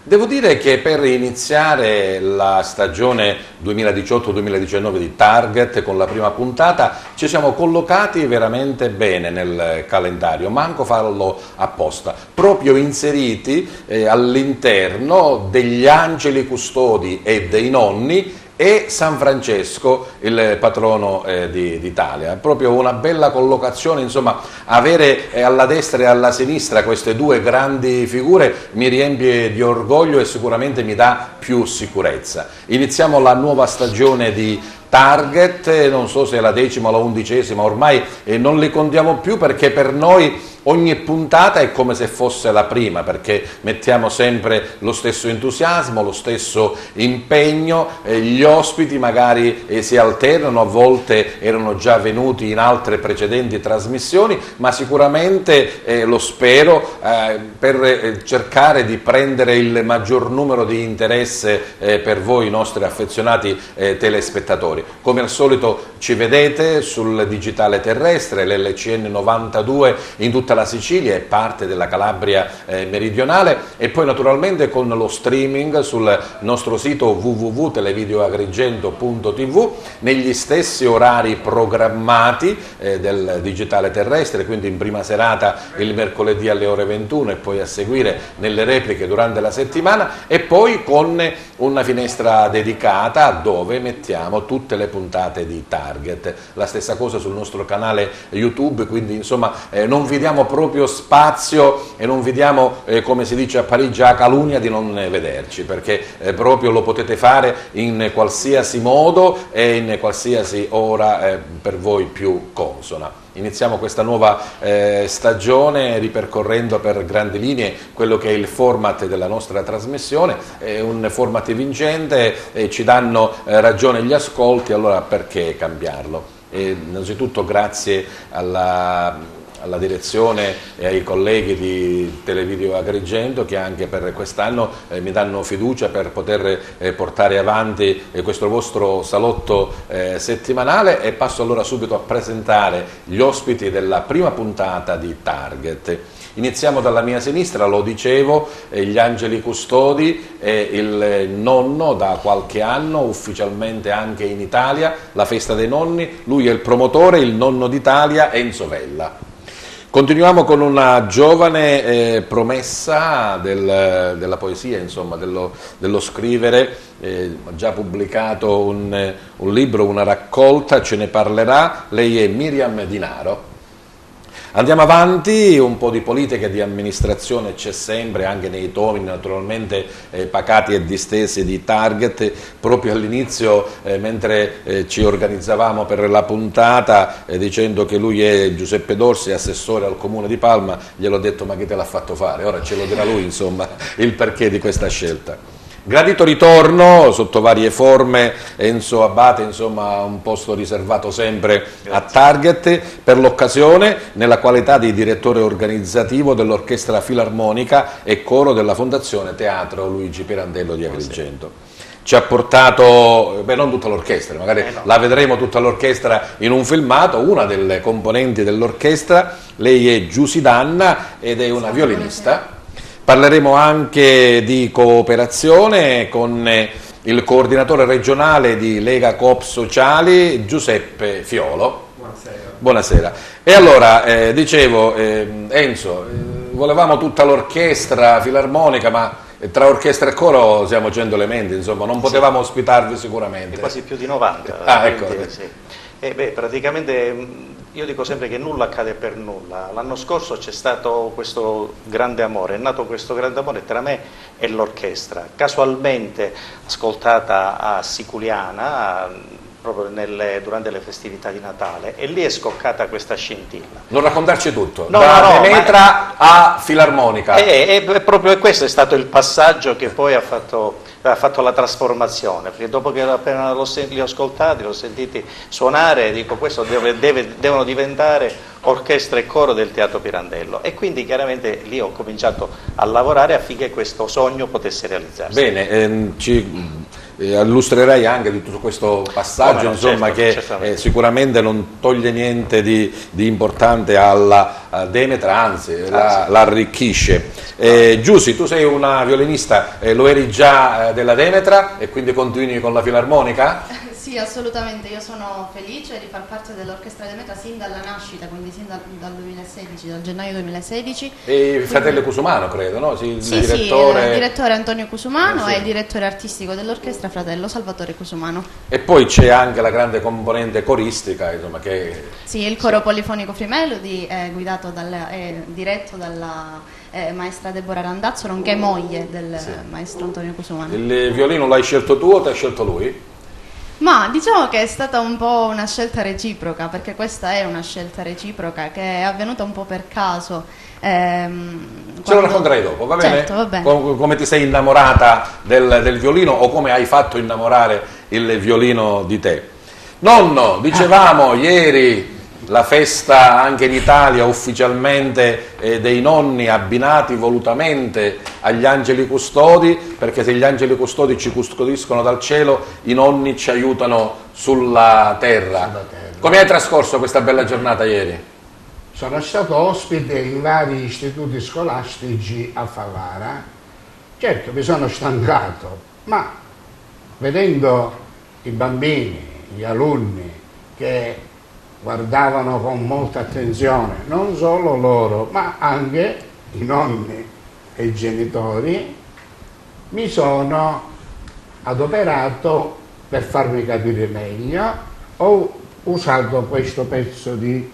Devo dire che per iniziare la stagione 2018-2019 di Target con la prima puntata ci siamo collocati veramente bene nel calendario, manco farlo apposta, proprio inseriti all'interno degli angeli custodi e dei nonni e San Francesco, il patrono d'Italia. Proprio una bella collocazione, insomma, avere alla destra e alla sinistra queste due grandi figure mi riempie di orgoglio e sicuramente mi dà più sicurezza. Iniziamo la nuova stagione di Target, non so se è la 10ª o la 11ª, ormai non li contiamo più perché per noi ogni puntata è come se fosse la prima, perché mettiamo sempre lo stesso entusiasmo, lo stesso impegno, gli ospiti magari si alternano, a volte erano già venuti in altre precedenti trasmissioni, ma sicuramente lo spero per cercare di prendere il maggior numero di interesse per voi, i nostri affezionati telespettatori. Come al solito ci vedete sul digitale terrestre, l'LCN 92 in tutta la Sicilia e parte della Calabria meridionale, e poi naturalmente con lo streaming sul nostro sito www.televideoagrigento.tv negli stessi orari programmati del digitale terrestre, quindi in prima serata il mercoledì alle ore 21 e poi a seguire nelle repliche durante la settimana, e poi con una finestra dedicata dove mettiamo tutte le puntate di Target. La stessa cosa sul nostro canale YouTube, quindi insomma non vi diamo proprio spazio e non vi diamo, come si dice a Parigi, a calunnia di non vederci, perché proprio lo potete fare in qualsiasi modo e in qualsiasi ora per voi più consona. Iniziamo questa nuova stagione ripercorrendo per grandi linee quello che è il format della nostra trasmissione, è un format vincente, ci danno ragione gli ascolti, allora perché cambiarlo? Innanzitutto grazie alla direzione e ai colleghi di Televideo Agrigento che anche per quest'anno mi danno fiducia per poter portare avanti questo vostro salotto settimanale, e passo allora subito a presentare gli ospiti della prima puntata di Target. Iniziamo dalla mia sinistra, lo dicevo, gli angeli custodi, il nonno da qualche anno, ufficialmente anche in Italia, la festa dei nonni, lui è il promotore, il nonno d'Italia, Enzo Vella. Continuiamo con una giovane promessa della poesia, insomma, dello scrivere, ha già pubblicato un libro, una raccolta, ce ne parlerà, lei è Miriam Di Naro. Andiamo avanti, un po' di politica e di amministrazione c'è sempre, anche nei toni naturalmente pacati e distesi di Target. Proprio all'inizio, mentre ci organizzavamo per la puntata, dicendo che lui è Giuseppe Dorsi, assessore al Comune di Palma, gliel'ho detto: ma chi te l'ha fatto fare? Ora ce lo dirà lui, insomma, il perché di questa scelta. Gradito ritorno sotto varie forme, Enzo Abate, insomma un posto riservato sempre a Target per l'occasione, nella qualità di direttore organizzativo dell'Orchestra Filarmonica e Coro della Fondazione Teatro Luigi Pirandello di Agrigento. Ci ha portato, non tutta l'orchestra, magari la vedremo tutta l'orchestra in un filmato, una delle componenti dell'orchestra, lei è Giusy Danna ed è una violinista. Parleremo anche di cooperazione con il coordinatore regionale di Lega Coop Sociali, Giuseppe Fiolo. Buonasera. Buonasera. E allora, dicevo, Enzo, volevamo tutta l'orchestra filarmonica, ma tra orchestra e coro siamo 100 elementi, insomma, non potevamo ospitarvi sicuramente. E quasi più di 90. Ah, ecco. Sì. Praticamente io dico sempre che nulla accade per nulla. L'anno scorso c'è stato questo grande amore, è nato questo grande amore tra me e l'orchestra, casualmente ascoltata a Siculiana, proprio durante le festività di Natale, e lì è scoccata questa scintilla. Non raccontarci tutto, No, da Demetra a Filarmonica. E proprio questo è stato il passaggio che poi ha fatto la trasformazione, perché dopo che appena li ho ascoltati, li ho sentiti suonare, dico: questo devono diventare orchestra e coro del Teatro Pirandello, e quindi chiaramente lì ho cominciato a lavorare affinché questo sogno potesse realizzarsi. Bene, illustrerai anche di tutto questo passaggio, no, insomma, certo, che sicuramente non toglie niente di importante alla Demetra, anzi la arricchisce. Giussi, tu sei una violinista, lo eri già della Demetra e quindi continui con la filarmonica? Sì, assolutamente, io sono felice di far parte dell'Orchestra Demetra sin dalla nascita, quindi sin dal 2016, dal gennaio 2016. E il fratello Cusumano, credo, no? Sì, il direttore Antonio Cusumano sì. e il direttore artistico dell'orchestra, fratello Salvatore Cusumano. E poi c'è anche la grande componente coristica, insomma, che... Sì, il coro polifonico Free Melody è diretto dalla maestra Deborah Randazzo, nonché moglie del maestro Antonio Cusumano. Il violino l'hai scelto tu o ti ha scelto lui? Ma diciamo che è stata un po' una scelta reciproca, perché questa è una scelta reciproca che è avvenuta un po' per caso. Ce lo racconterai dopo, va bene? Certo, va bene. Come ti sei innamorata del violino o come hai fatto innamorare il violino di te. Nonno, dicevamo ieri la festa anche in Italia ufficialmente dei nonni abbinati volutamente agli angeli custodi, perché se gli angeli custodi ci custodiscono dal cielo, i nonni ci aiutano sulla terra. Come hai trascorso questa bella giornata ieri? Sono stato ospite in vari istituti scolastici a Favara. Certo, mi sono stancato, ma vedendo i bambini, gli alunni che guardavano con molta attenzione, non solo loro, ma anche i nonni e i genitori, mi sono adoperato per farmi capire meglio. Ho usato questo pezzo di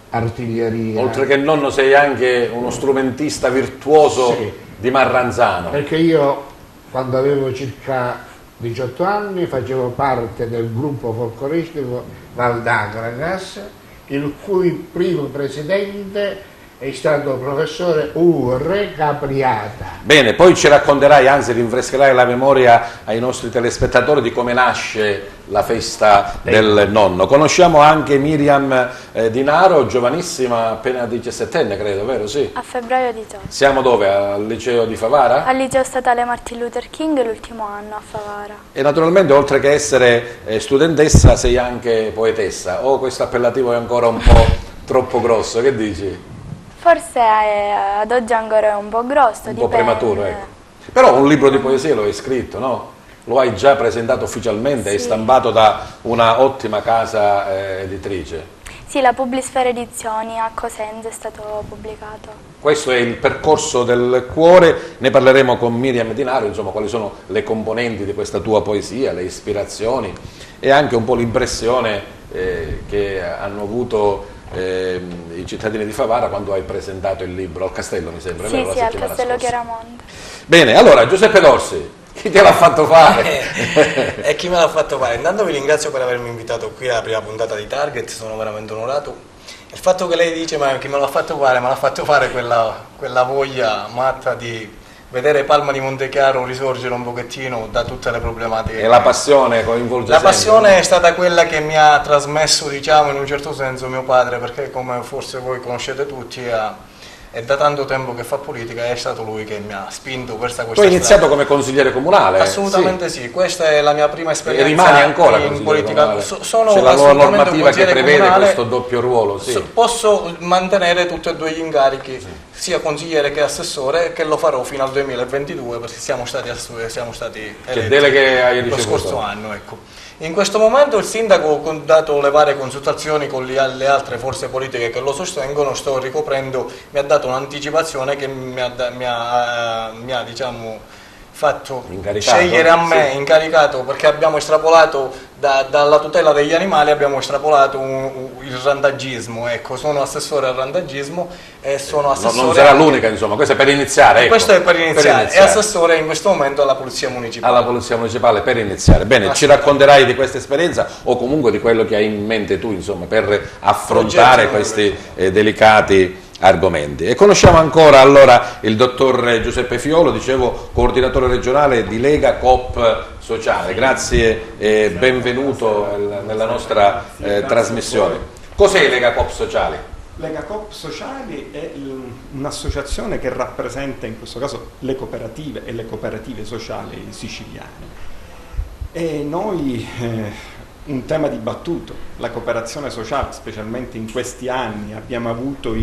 artiglieria. Oltre che nonno sei anche uno strumentista virtuoso, sì, di Marranzano. Perché io quando avevo circa 18 anni facevo parte del gruppo folcloristico Valdagragas, il cui primo presidente è stato il professore Re Capriata. Bene, poi ci racconterai, anzi rinfrescherai la memoria ai nostri telespettatori di come nasce la festa del nonno. Conosciamo anche Miriam Dinaro, giovanissima, appena 17enne credo, vero? Sì. A febbraio 18. Siamo dove? Al liceo di Favara? Al liceo statale Martin Luther King, l'ultimo anno a Favara. E naturalmente oltre che essere studentessa sei anche poetessa, o questo appellativo è ancora un po' troppo grosso, che dici? Forse ad oggi ancora è un po' grosso, un po' prematuro, ecco. Però un libro di poesie lo hai scritto, no? Lo hai già presentato ufficialmente, sì. È stampato da una ottima casa editrice. Sì, la Publisfera Edizioni a Cosenza è stato pubblicato. Questo è il percorso del cuore, ne parleremo con Miriam Dinaro, insomma, quali sono le componenti di questa tua poesia, le ispirazioni e anche un po' l'impressione che hanno avuto i cittadini di Favara quando hai presentato il libro al Castello, mi sembra, sì, vero? Sì, al Castello Chiaramonte. Bene, allora Giuseppe Corsi, chi te l'ha fatto fare? E chi me l'ha fatto fare? Intanto vi ringrazio per avermi invitato qui alla prima puntata di Target, sono veramente onorato. Il fatto che lei dice ma chi me l'ha fatto fare? Me l'ha fatto fare quella voglia matta di vedere Palma di Montechiaro risorgere un pochettino da tutte le problematiche. E la passione coinvolge La sempre, passione, no? È stata quella che mi ha trasmesso, diciamo, in un certo senso mio padre, perché come forse voi conoscete tutti, è da tanto tempo che fa politica, è stato lui che mi ha spinto verso questa strada. Tu hai iniziato come consigliere comunale? Assolutamente sì, questa è la mia prima esperienza. E rimani ancora in politica. C'è la nuova normativa che prevede comunale, questo doppio ruolo, sì. Posso mantenere tutti e due gli incarichi, sì, sia consigliere che assessore, che lo farò fino al 2022 perché siamo stati eletti che deleghe hai ricevuto? Lo scorso anno, ecco. In questo momento il sindaco, dato le varie consultazioni con le altre forze politiche che lo sostengono, mi ha dato un'anticipazione che mi ha diciamo, fatto scegliere a me, sì, incaricato, perché abbiamo estrapolato dalla tutela degli animali, abbiamo estrapolato il randagismo, ecco, sono assessore al randagismo e sono assessore... Non sarà l'unica, insomma, questo è per iniziare, ecco. Questo è per iniziare, e assessore in questo momento alla Polizia Municipale. Alla Polizia Municipale per iniziare. Bene, ci racconterai di questa esperienza o comunque di quello che hai in mente tu, insomma, per affrontare questi delicati argomenti. E conosciamo ancora allora il dottor Giuseppe Fiolo, dicevo, coordinatore regionale di Lega Coop Sociale. Grazie e benvenuto nella nostra trasmissione. Cos'è Lega Coop Sociale? Lega Coop Sociali è un'associazione che rappresenta in questo caso le cooperative e le cooperative sociali siciliane. E noi, un tema dibattuto, la cooperazione sociale, specialmente in questi anni, abbiamo avuto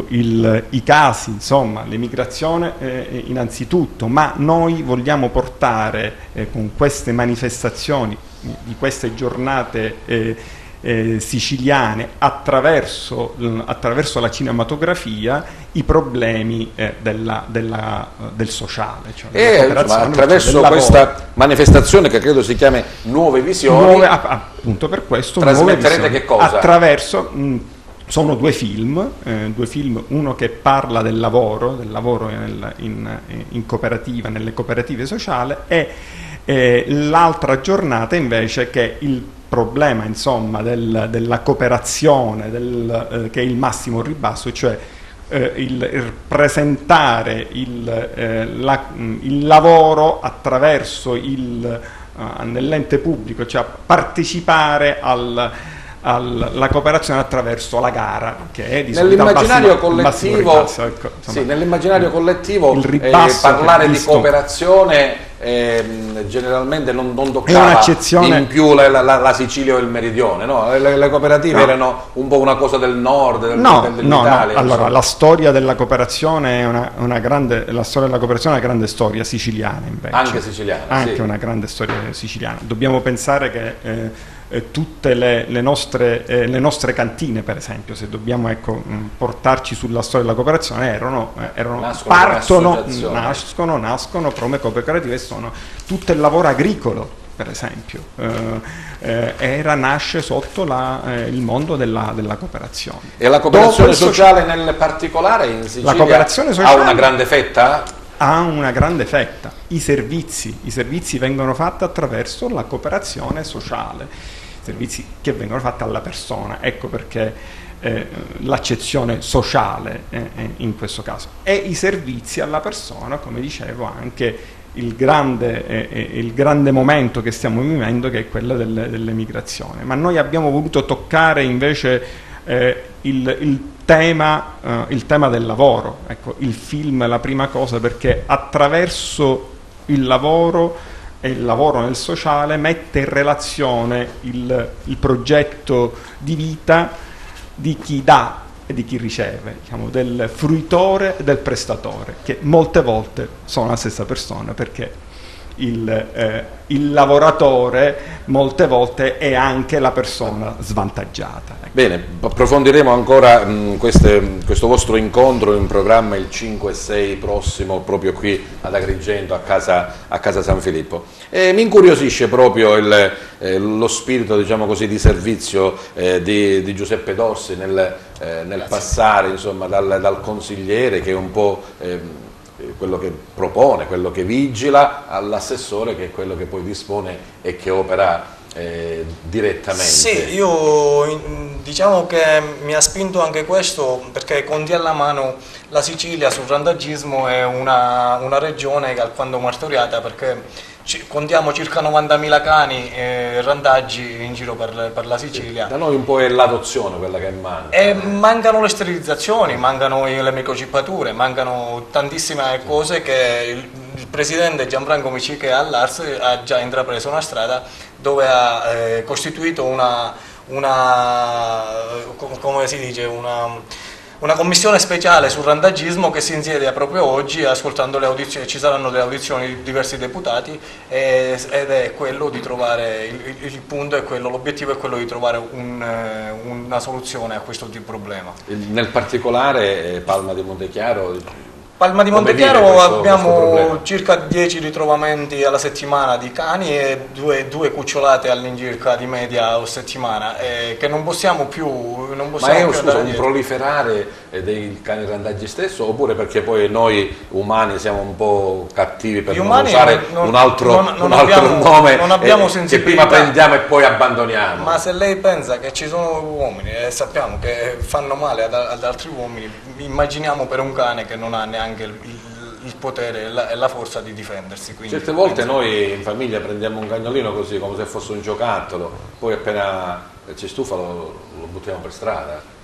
i casi, insomma, l'emigrazione innanzitutto, ma noi vogliamo portare con queste manifestazioni di queste giornate siciliane attraverso la cinematografia i problemi del sociale, cioè insomma, attraverso questa manifestazione che credo si chiami Nuove Visioni, appunto per questo trasmetterete che cosa? Attraverso sono due film, uno che parla del lavoro in cooperativa, nelle cooperative sociali, e l'altra giornata invece che il problema, insomma, della cooperazione, che è il massimo ribasso, cioè il presentare il lavoro attraverso nell'ente pubblico, cioè partecipare alla cooperazione attraverso la gara, che è di nell'immaginario collettivo, nell'immaginario collettivo parlare di cooperazione generalmente non toccava in più la Sicilia o il Meridione, no? Le cooperative erano un po' una cosa del nord, dell'Italia. Allora, la storia della cooperazione è una grande storia siciliana, invece. Anche siciliana, anche una grande storia siciliana. Dobbiamo pensare che tutte le nostre cantine, per esempio, se dobbiamo portarci sulla storia della cooperazione, nascono come cooperative, sono tutto il lavoro agricolo, per esempio, nasce sotto il mondo della cooperazione. E la cooperazione sociale nel particolare in Sicilia ha una grande fetta? Ha una grande fetta. I servizi vengono fatti attraverso la cooperazione sociale, servizi che vengono fatti alla persona, ecco perché l'accezione sociale in questo caso, e i servizi alla persona, come dicevo, anche il grande momento che stiamo vivendo, che è quello dell'emigrazione. Ma noi abbiamo voluto toccare invece il tema del lavoro. Ecco, il film è la prima cosa, perché attraverso il lavoro e il lavoro nel sociale mette in relazione il progetto di vita di chi dà e di chi riceve, diciamo, del fruitore e del prestatore, che molte volte sono la stessa persona, perché il lavoratore molte volte è anche la persona svantaggiata. Ecco. Bene, approfondiremo ancora questo vostro incontro in programma il 5 e 6 prossimo, proprio qui ad Agrigento, a casa San Filippo. Mi incuriosisce proprio lo spirito, diciamo così, di servizio di Giuseppe Dorsi nel passare, insomma, dal consigliere, che è un po' quello che propone, quello che vigila, all'assessore, che è quello che poi dispone e che opera direttamente. Sì, io diciamo che mi ha spinto anche questo, perché conti alla mano la Sicilia sul randagismo è una regione alquanto martoriata, perché contiamo circa 90.000 cani randaggi in giro per la Sicilia. Da noi un po' è l'adozione quella che manca. E mancano le sterilizzazioni, mancano le microchippature, mancano tantissime cose che il presidente Gianfranco Miciche all'Ars ha già intrapreso una strada dove ha costituito come si dice, una commissione speciale sul randagismo che si insiede proprio oggi, ascoltando le audizioni. Ci saranno delle audizioni di diversi deputati ed è quello di trovare il punto, è quello, l'obiettivo è quello di trovare una soluzione a questo tipo di problema. Nel particolare Palma di Montechiaro. Palma di Montechiaro abbiamo circa 10 ritrovamenti alla settimana di cani e due cucciolate all'incirca di media a settimana, che non possiamo più. Ma è un proliferare dei cani randaggi stesso, oppure perché poi noi umani siamo un po' cattivi per non usare un altro nome non abbiamo che prima prendiamo e poi abbandoniamo? Ma se lei pensa che ci sono uomini e sappiamo che fanno male ad altri uomini, immaginiamo per un cane che non ha neanche il potere e la forza di difendersi. Quindi certe volte noi in famiglia prendiamo un cagnolino così, come se fosse un giocattolo, poi appena ci stufa lo buttiamo per strada.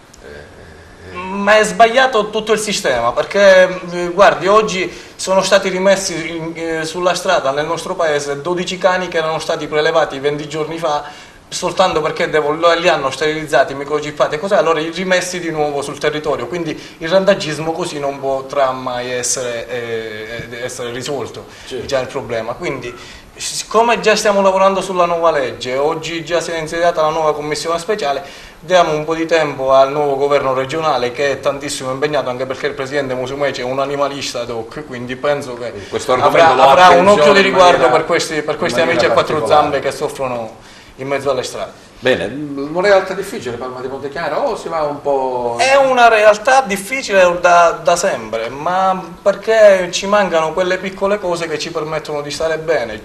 Ma è sbagliato tutto il sistema, perché guardi, oggi sono stati rimessi sulla strada nel nostro paese 12 cani che erano stati prelevati 20 giorni fa soltanto perché li hanno sterilizzati, microchippati e così, allora li rimessi di nuovo sul territorio, quindi il randagismo così non potrà mai essere risolto, Certo. già il problema. Quindi, siccome già stiamo lavorando sulla nuova legge, oggi già si è insediata la nuova commissione speciale, diamo un po' di tempo al nuovo governo regionale che è tantissimo impegnato, anche perché il presidente Musumeci è un animalista ad hoc, quindi penso che avrà un occhio di riguardo per questi amici a quattro zampe che soffrono in mezzo alle strade. Bene, non è realtà difficile Palma di Montechiaro o si va un po'... È una realtà difficile da sempre, ma perché ci mancano quelle piccole cose che ci permettono di stare bene,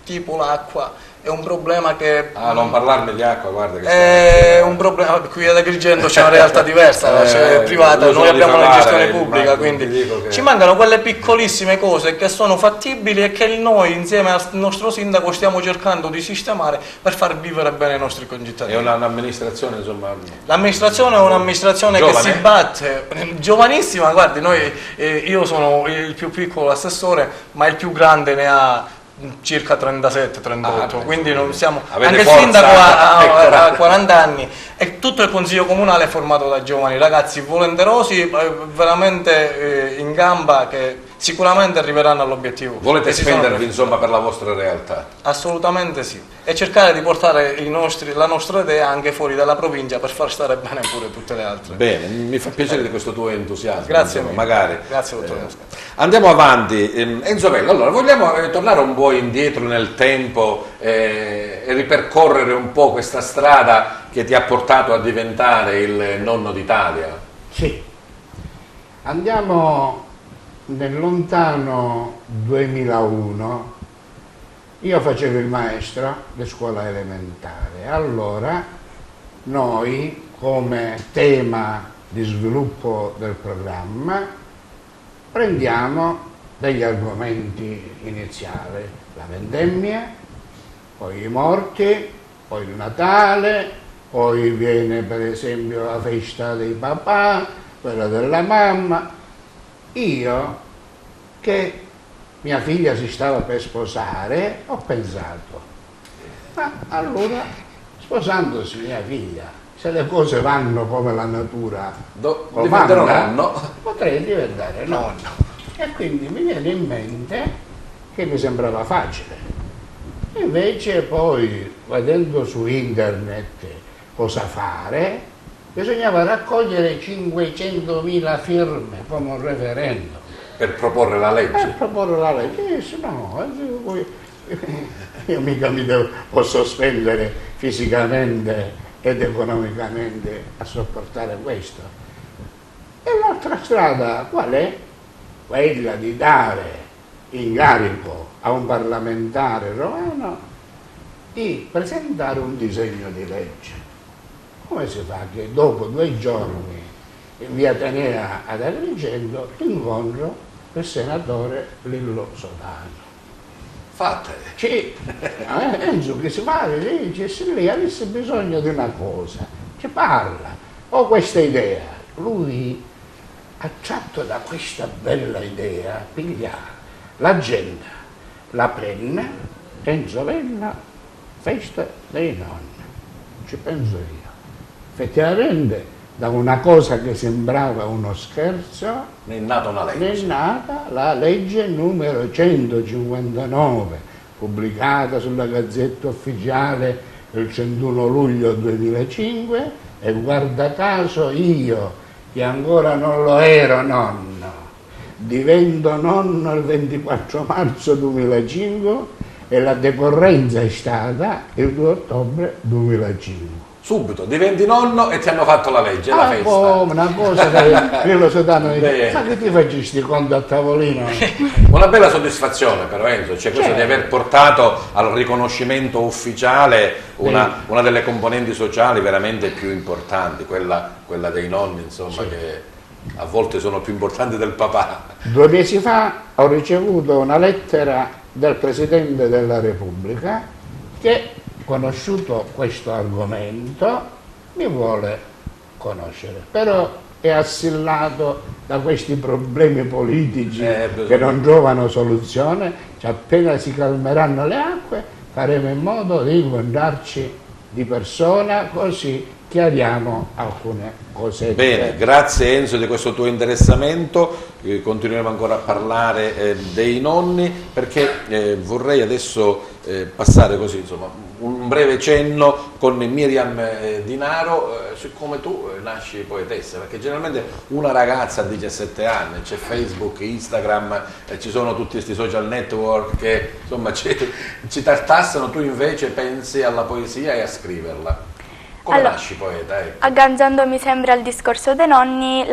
tipo l'acqua. È un problema che... non parlarmi di acqua, guarda che è un problema, qui ad Agrigento c'è una realtà diversa, c'è privata, noi abbiamo la gestione pubblica, quindi ci mancano quelle piccolissime cose che sono fattibili e che noi insieme al nostro sindaco stiamo cercando di sistemare per far vivere bene i nostri concittadini. È un'amministrazione, insomma... L'amministrazione è un'amministrazione che si batte, giovanissima, guardi, io sono il più piccolo assessore, ma il più grande ne ha circa 37-38, quindi non siamo, anche il sindaco ha 40 anni e tutto il consiglio comunale è formato da giovani ragazzi volenterosi, veramente in gamba, che sicuramente arriveranno all'obiettivo. Volete spendervi insomma per la vostra realtà? Assolutamente sì, e cercare di portare la nostra idea anche fuori dalla provincia per far stare bene pure tutte le altre. Bene, mi fa piacere di questo tuo entusiasmo. Grazie insomma, magari. Grazie dottor Mosca. Andiamo avanti. Enzo Bello, allora vogliamo tornare un po' indietro nel tempo e ripercorrere un po' questa strada che ti ha portato a diventare il nonno d'Italia? Sì, andiamo nel lontano 2001. Io facevo il maestro di scuola elementare, allora noi come tema di sviluppo del programma prendiamo degli argomenti iniziali, la vendemmia, poi i morti, poi il Natale, poi viene per esempio la festa dei papà, quella della mamma. Io, che mia figlia si stava per sposare, ho pensato, ma allora sposandosi mia figlia, se le cose vanno come la natura diventerò nonno, potrei diventare nonno. E quindi mi viene in mente che mi sembrava facile. Invece poi, vedendo su internet cosa fare, bisognava raccogliere 500.000 firme come un referendum. per proporre la legge. Per proporre la legge, no, io mica posso spendere fisicamente ed economicamente a sopportare questo. E l'altra strada qual è? Quella di dare incarico a un parlamentare romano di presentare un disegno di legge. Come si fa che dopo 2 giorni in via Atenea ad Agrigento incontro il senatore Lillo Sodano? Fate. Sì, Enzo che si fa, dice, se lei avesse bisogno di una cosa, ci parla, ho questa idea. Lui, attratto da questa bella idea, piglia l'agenda, la penna, Enzo Vella, festa dei nonni. Ci penso io. Effettivamente, da una cosa che sembrava uno scherzo, Ne è nata una legge. ne è nata la legge numero 159, pubblicata sulla Gazzetta Ufficiale il 31 luglio 2005, e guarda caso io, che ancora non lo ero nonno, divento nonno il 24 marzo 2005 e la decorrenza è stata il 2 ottobre 2005. Subito, diventi nonno e ti hanno fatto la legge, la festa. Una cosa che Lillo Sodano dice, ma che ti facci sti conti a tavolino? Una bella soddisfazione però Enzo, cioè questo di aver portato al riconoscimento ufficiale una delle componenti sociali veramente più importanti, quella dei nonni, insomma, Sì. che a volte sono più importanti del papà. 2 mesi fa ho ricevuto una lettera del Presidente della Repubblica che, conosciuto questo argomento, mi vuole conoscere. Però è assillato da questi problemi politici che non trovano soluzione, cioè appena si calmeranno le acque faremo in modo di incontrarci di persona, così chiariamo alcune cose. Bene, grazie Enzo di questo tuo interessamento, continueremo ancora a parlare dei nonni, perché vorrei adesso passare così, insomma, un breve cenno con Miriam Dinaro su come tu nasci poetessa, perché generalmente una ragazza a 17 anni, c'è Facebook, Instagram, ci sono tutti questi social network che insomma ci tartassano, tu invece pensi alla poesia e a scriverla. Come nasci poeta? Ecco. Agganciandomi sempre al discorso dei nonni,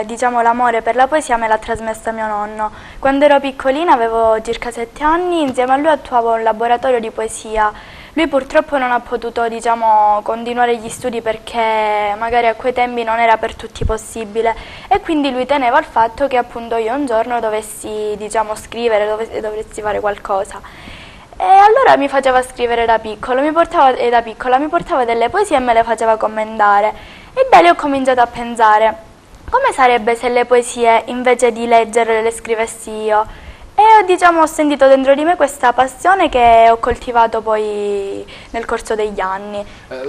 diciamo, l'amore per la poesia me l'ha trasmessa mio nonno. Quando ero piccolina, avevo circa 7 anni, insieme a lui attuavo un laboratorio di poesia. Lui purtroppo non ha potuto, diciamo, continuare gli studi perché magari a quei tempi non era per tutti possibile, e quindi lui teneva al fatto che appunto io un giorno dovessi, diciamo, scrivere, dovessi fare qualcosa. E allora mi faceva scrivere da piccola, mi portava delle poesie e me le faceva commentare. E da lì ho cominciato a pensare, come sarebbe se le poesie invece di leggerle le scrivessi io? E diciamo ho sentito dentro di me questa passione che ho coltivato poi nel corso degli anni.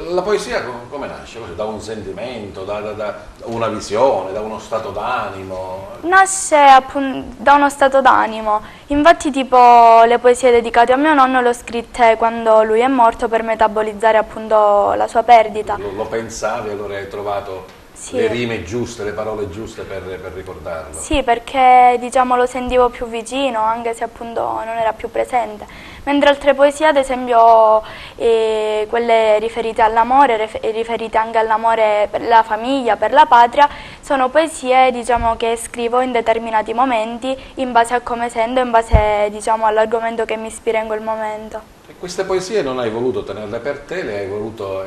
La poesia come nasce? Da un sentimento, da una visione, da uno stato d'animo? Nasce appunto da uno stato d'animo, infatti tipo le poesie dedicate a mio nonno le ho scritte quando lui è morto per metabolizzare appunto la sua perdita. Lo pensavi, allora hai trovato le rime giuste, le parole giuste per ricordarlo? Sì, perché diciamo lo sentivo più vicino, anche se appunto non era più presente. Mentre altre poesie, ad esempio quelle riferite all'amore, riferite anche all'amore per la famiglia, per la patria, sono poesie, diciamo, che scrivo in determinati momenti in base a come sento, in base, diciamo, all'argomento che mi ispira in quel momento. E queste poesie non hai voluto tenerle per te, le hai voluto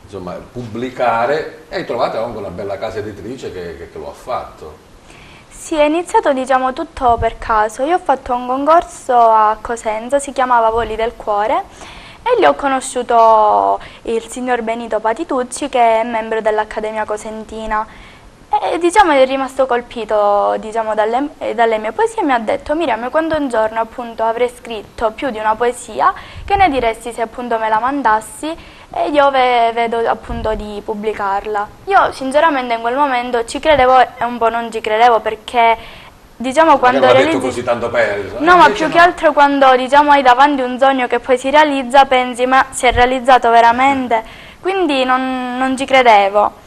insomma, pubblicare, e hai trovato anche una bella casa editrice che lo ha fatto. Sì, è iniziato, diciamo, tutto per caso. Io ho fatto un concorso a Cosenza, si chiamava Voli del Cuore, e lì ho conosciuto il signor Benito Patitucci, che è membro dell'Accademia Cosentina. E diciamo è rimasto colpito, diciamo, dalle mie poesie, e mi ha detto: Miriam, quando un giorno appunto avrei scritto più di una poesia, che ne diresti se appunto me la mandassi e io vedo appunto di pubblicarla. Io sinceramente in quel momento ci credevo e un po' non ci credevo, perché diciamo quando non l'ha detto così tanto per... No, ma più che altro quando, diciamo, hai davanti un sogno che poi si realizza, pensi ma si è realizzato veramente? Quindi non ci credevo.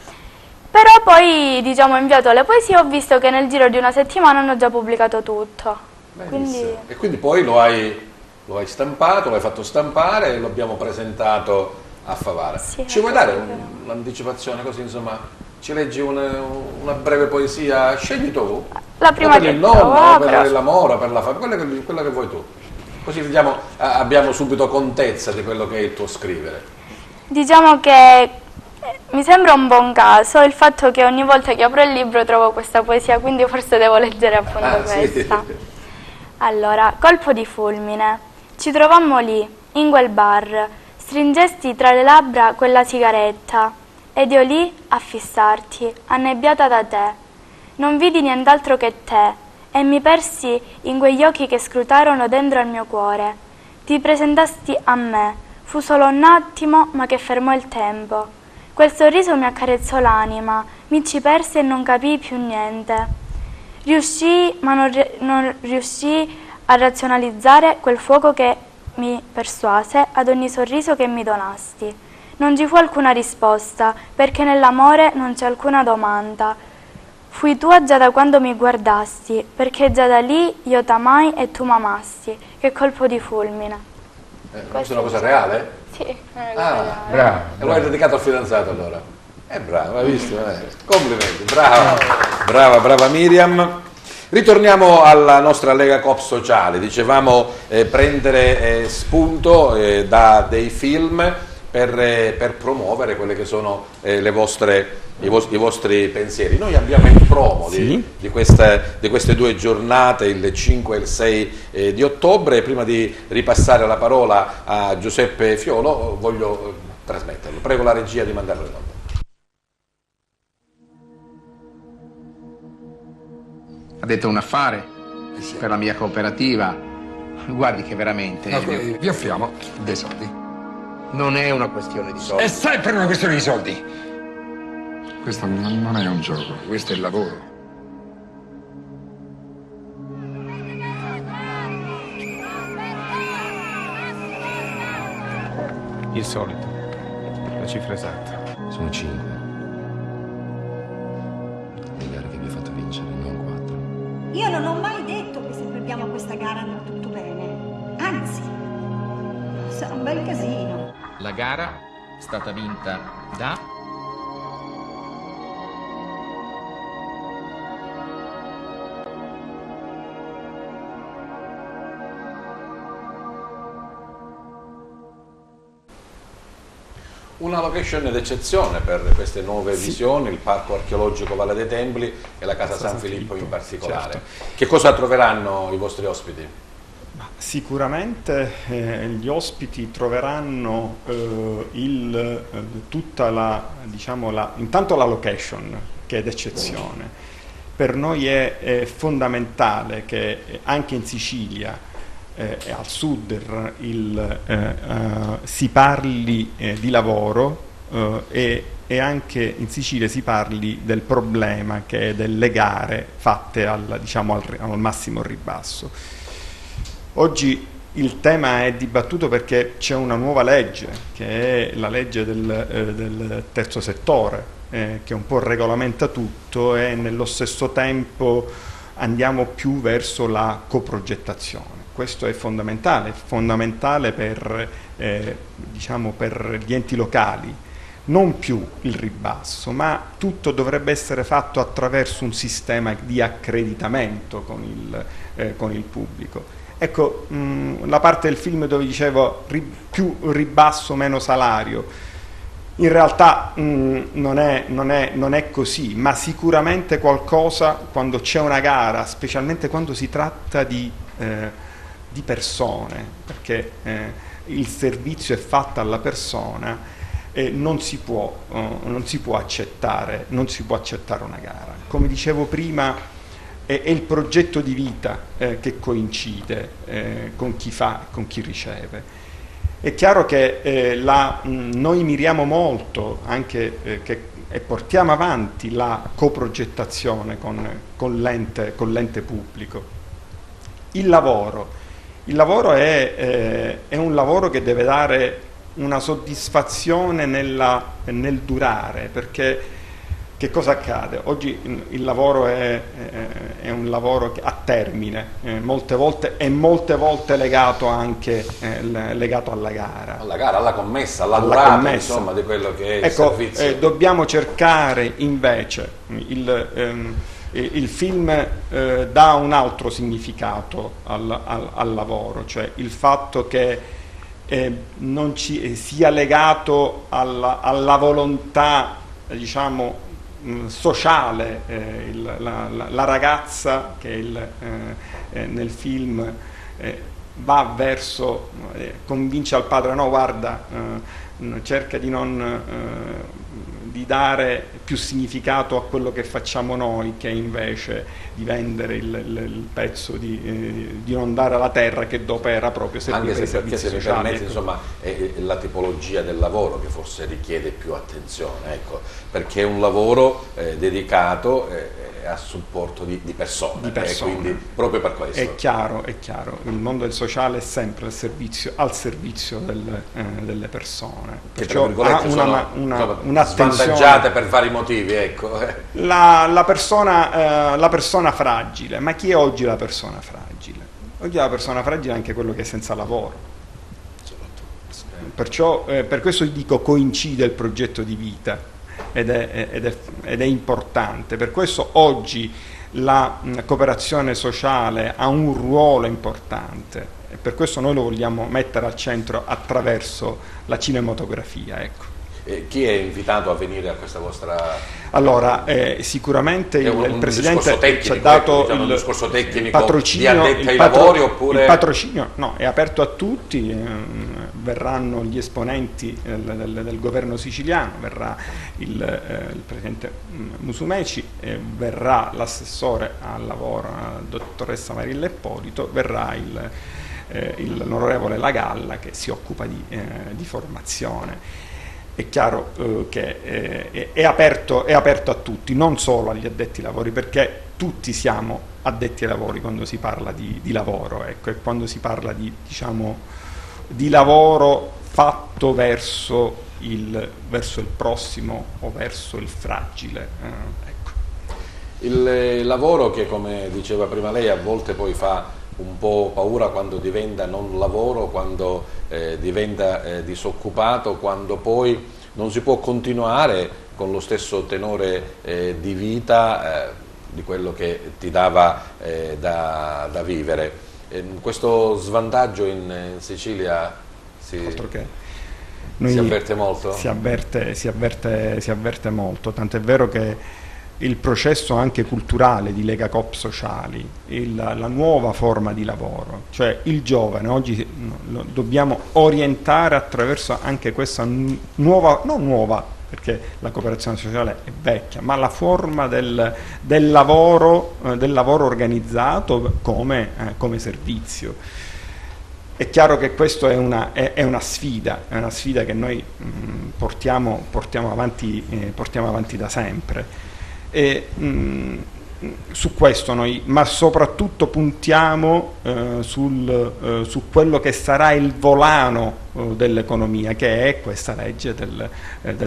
Però poi, diciamo, ho inviato le poesie e ho visto che nel giro di una settimana hanno già pubblicato tutto. E quindi poi lo hai stampato, l'hai fatto stampare e lo abbiamo presentato a Favara. Sì, ci vuoi dare un'anticipazione così, insomma, ci leggi una breve poesia? Scegli tu. La prima per che il nonno, trovo, per l'amore, per la famiglia, quella che vuoi tu. Così vediamo, abbiamo subito contezza di quello che è il tuo scrivere. Diciamo che mi sembra un buon caso il fatto che ogni volta che apro il libro trovo questa poesia, quindi forse devo leggere appunto questa. Sì. Allora, colpo di fulmine. Ci trovammo lì, in quel bar, stringesti tra le labbra quella sigaretta, ed io lì a fissarti, annebbiata da te. Non vidi nient'altro che te, e mi persi in quegli occhi che scrutarono dentro al mio cuore. Ti presentasti a me, fu solo un attimo, ma che fermò il tempo. Quel sorriso mi accarezzò l'anima, mi ci persi e non capii più niente. Riuscii, ma non riuscii a razionalizzare quel fuoco che mi persuase ad ogni sorriso che mi donasti. Non ci fu alcuna risposta, perché nell'amore non c'è alcuna domanda. Fui tua già da quando mi guardasti, perché già da lì io t'amai e tu m'amasti. Che colpo di fulmine. Questa è una cosa reale? Sì, è una cosa reale. Bravo. E lo hai dedicato al fidanzato allora? Bravo, hai visto? Complimenti, brava Miriam. Ritorniamo alla nostra Lega Coop Sociale. Dicevamo prendere spunto da dei film per promuovere quelle che sono i vostri pensieri. Noi abbiamo il promo di queste due giornate, il 5 e il 6 di ottobre, e prima di ripassare la parola a Giuseppe Fiolo voglio trasmetterlo. Prego la regia di mandarlo in onda. Ha detto un affare per la mia cooperativa. Guardi che veramente... vi offriamo dei soldi. Non è una questione di soldi. È sempre una questione di soldi. Questo non è un gioco, questo è il lavoro. Il solito, la cifra esatta. Sono 5. Le gare che vi ha fatto vincere, non 4. Io non ho mai detto che se perdiamo questa gara andrà tutto bene. Anzi, sarà un bel casino. La gara è stata vinta da... Una location d'eccezione per queste nuove visioni, il Parco Archeologico Valle dei Templi e la Casa San Filippo in particolare. Certo. Che cosa troveranno i vostri ospiti? Sicuramente gli ospiti troveranno tutta intanto la location, che è d'eccezione. Per noi è fondamentale che anche in Sicilia e al sud si parli di lavoro e anche in Sicilia si parli del problema che è delle gare fatte al massimo ribasso. Oggi il tema è dibattuto perché c'è una nuova legge, che è la legge del terzo settore, che un po' regolamenta tutto e nello stesso tempo andiamo più verso la coprogettazione. Questo è fondamentale per gli enti locali, non più il ribasso, ma tutto dovrebbe essere fatto attraverso un sistema di accreditamento con il pubblico. Ecco, la parte del film dove dicevo più ribasso, meno salario, in realtà non è così, ma sicuramente qualcosa, quando c'è una gara, specialmente quando si tratta di persone, perché il servizio è fatto alla persona, non si può accettare una gara. Come dicevo prima, è il progetto di vita che coincide con chi fa e con chi riceve. È chiaro che noi miriamo molto anche e portiamo avanti la coprogettazione con l'ente pubblico. Il lavoro è un lavoro che deve dare una soddisfazione nel durare, perché che cosa accade? Oggi il lavoro è un lavoro a termine, molte volte legato anche legato alla gara. Alla commessa, alla durata, insomma, di quello che è il servizio. Dobbiamo cercare invece il film dà un altro significato al lavoro, cioè il fatto che non sia legato alla volontà, sociale. La ragazza che nel film va verso, convince al padre, no, guarda, cerca di dare più significato a quello che facciamo noi, che invece di vendere il pezzo di non dare alla terra, che dopo era proprio servire anche se, perché se mi permette, ecco. È la tipologia del lavoro che forse richiede più attenzione, ecco, perché è un lavoro dedicato a supporto di persone, quindi proprio per questo. È chiaro, il mondo del sociale è sempre al servizio delle persone, perciò ha un'attenzione svantaggiate per vari motivi, ecco. La persona fragile, ma chi è oggi la persona fragile? Oggi la persona fragile è anche quello che è senza lavoro. Perciò per questo dico coincide il progetto di vita ed è importante. Per questo oggi la cooperazione sociale ha un ruolo importante e per questo noi lo vogliamo mettere al centro attraverso la cinematografia, ecco. Chi è invitato a venire a questa vostra... Allora, sicuramente il Presidente ci ha dato il discorso tecnico patrocinio, di addetti ai lavori, oppure... Il patrocinio no, è aperto a tutti, verranno gli esponenti del governo siciliano, verrà il Presidente Musumeci, verrà l'assessore al lavoro, la dottoressa Marilla Ippolito, verrà l'onorevole Lagalla che si occupa di formazione. È chiaro che è aperto a tutti, non solo agli addetti ai lavori, perché tutti siamo addetti ai lavori quando si parla di lavoro, ecco, e quando si parla di lavoro fatto verso il prossimo o verso il fragile. Ecco. Il lavoro che, come diceva prima lei, a volte poi fa un po' paura quando diventa non lavoro, quando diventa disoccupato, quando poi non si può continuare con lo stesso tenore di vita di quello che ti dava da vivere. Questo svantaggio in Sicilia si avverte molto? Si avverte molto, tant'è vero che il processo anche culturale di Lega Coop Sociali, la nuova forma di lavoro, cioè il giovane, oggi lo dobbiamo orientare attraverso anche questa non nuova, perché la cooperazione sociale è vecchia, ma la forma del lavoro organizzato come servizio. È chiaro che questo è una sfida che noi portiamo avanti da sempre. E su questo noi, ma soprattutto puntiamo su quello che sarà il volano dell'economia, che è questa legge del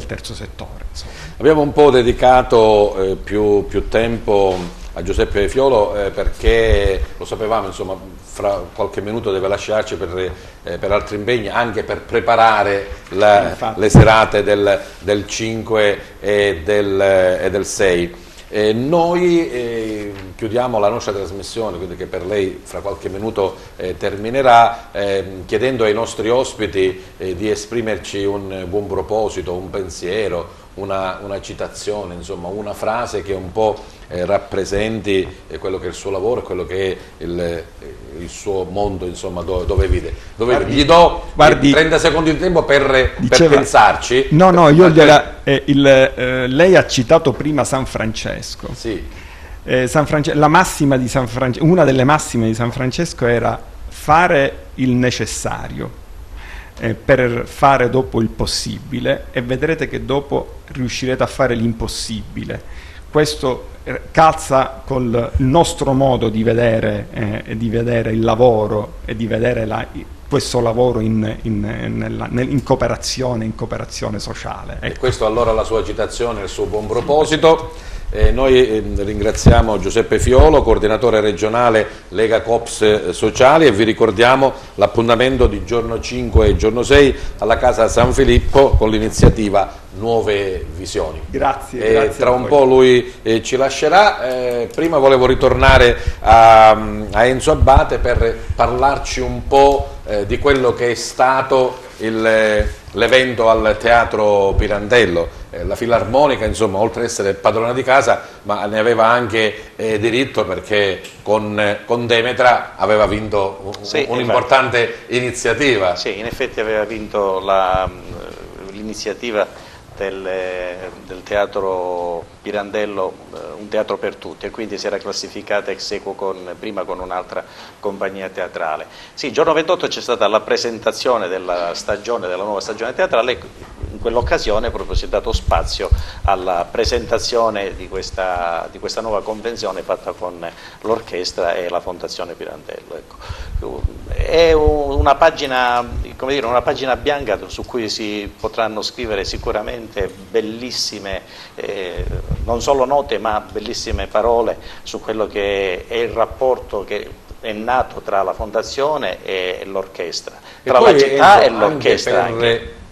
terzo settore. Insomma. Abbiamo un po' dedicato più tempo a Giuseppe Fiolo perché lo sapevamo, insomma, fra qualche minuto deve lasciarci per altri impegni, anche per preparare le serate del 5 e del 6. Noi chiudiamo la nostra trasmissione, quindi che per lei fra qualche minuto terminerà, chiedendo ai nostri ospiti di esprimerci un buon proposito, un pensiero, una citazione, insomma una frase che un po' rappresenti quello che è il suo lavoro e quello che è il suo mondo, insomma, dove vive. Gli do 30 secondi di tempo per pensarci. No, lei ha citato prima San Francesco. Sì. La massima di San Francesco, una delle massime di San Francesco era fare il necessario per fare dopo il possibile, e vedrete che dopo riuscirete a fare l'impossibile. Questo calza col nostro modo di vedere il lavoro e di vedere questo lavoro in cooperazione sociale. Ecco. E questo allora la sua citazione, il suo buon proposito. Noi ringraziamo Giuseppe Fiolo, coordinatore regionale Lega Coop Sociali, e vi ricordiamo l'appuntamento di giorno 5 e giorno 6 alla Casa San Filippo con l'iniziativa Nuove Visioni. Grazie. Tra un po' lui ci lascerà. Prima volevo ritornare a Enzo Abate per parlarci un po' di quello che è stato l'evento al Teatro Pirandello. La Filarmonica, insomma, oltre ad essere padrona di casa, ma ne aveva anche diritto, perché con Demetra aveva vinto un'importante iniziativa. Sì, in effetti aveva vinto l'iniziativa del Teatro Pirandello, un teatro per tutti, e quindi si era classificata ex aequo prima con un'altra compagnia teatrale. Sì, il giorno 28 c'è stata la presentazione della nuova stagione teatrale. In quell'occasione proprio si è dato spazio alla presentazione di questa nuova convenzione fatta con l'orchestra e la Fondazione Pirandello. Ecco. È una pagina, come dire, una pagina bianca su cui si potranno scrivere sicuramente bellissime, non solo note, ma bellissime parole su quello che è il rapporto che è nato tra la Fondazione e l'orchestra, tra la città e l'orchestra.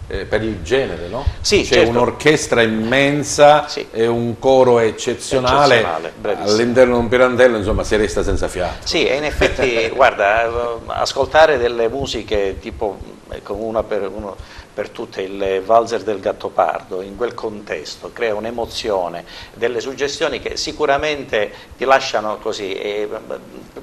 Per il genere, no? Sì, c'è certo. Un'orchestra immensa, sì, e un coro eccezionale all'interno di un Pirandello, insomma, si resta senza fiato. Sì, e in effetti, guarda, ascoltare delle musiche tipo, ecco, per tutte, il valzer del Gattopardo, in quel contesto, crea un'emozione, delle suggestioni che sicuramente ti lasciano così,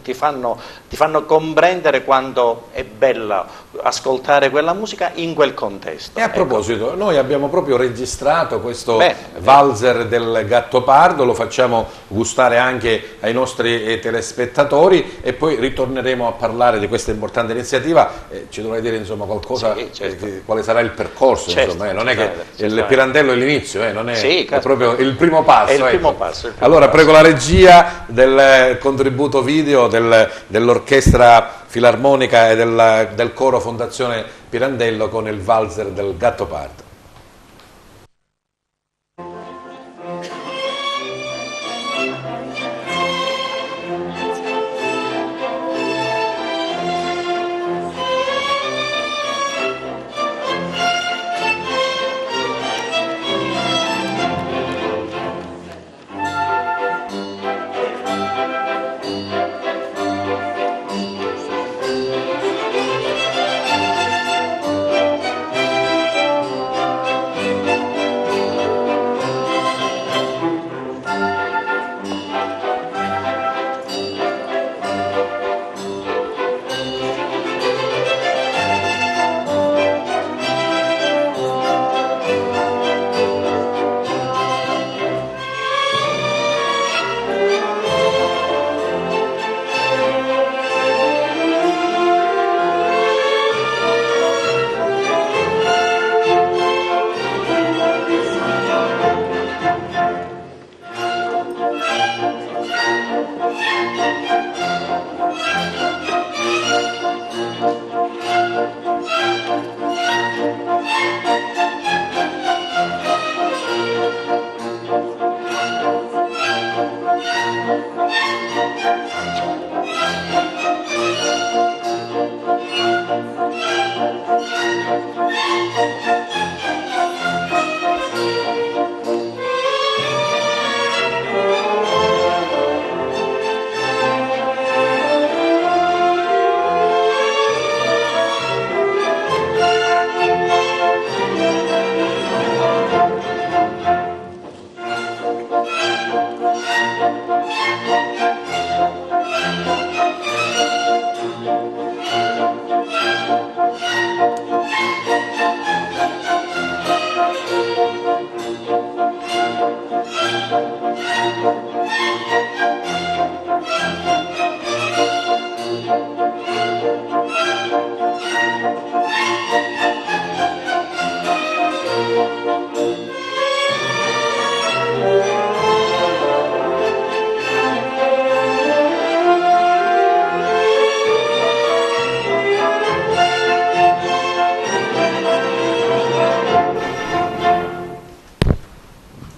ti fanno comprendere quanto è bella ascoltare quella musica in quel contesto. E a proposito, noi abbiamo proprio registrato questo valzer del Gattopardo, lo facciamo gustare anche ai nostri telespettatori e poi ritorneremo a parlare di questa importante iniziativa. Ci dovrai dire insomma qualcosa, quale sarà il percorso, insomma, non è che il Pirandello è l'inizio, non è, è proprio il primo passo. È il primo passo. Allora prego la regia del contributo video dell'orchestra filarmonica e del coro Fondazione Pirandello con il valzer del Gattopardo.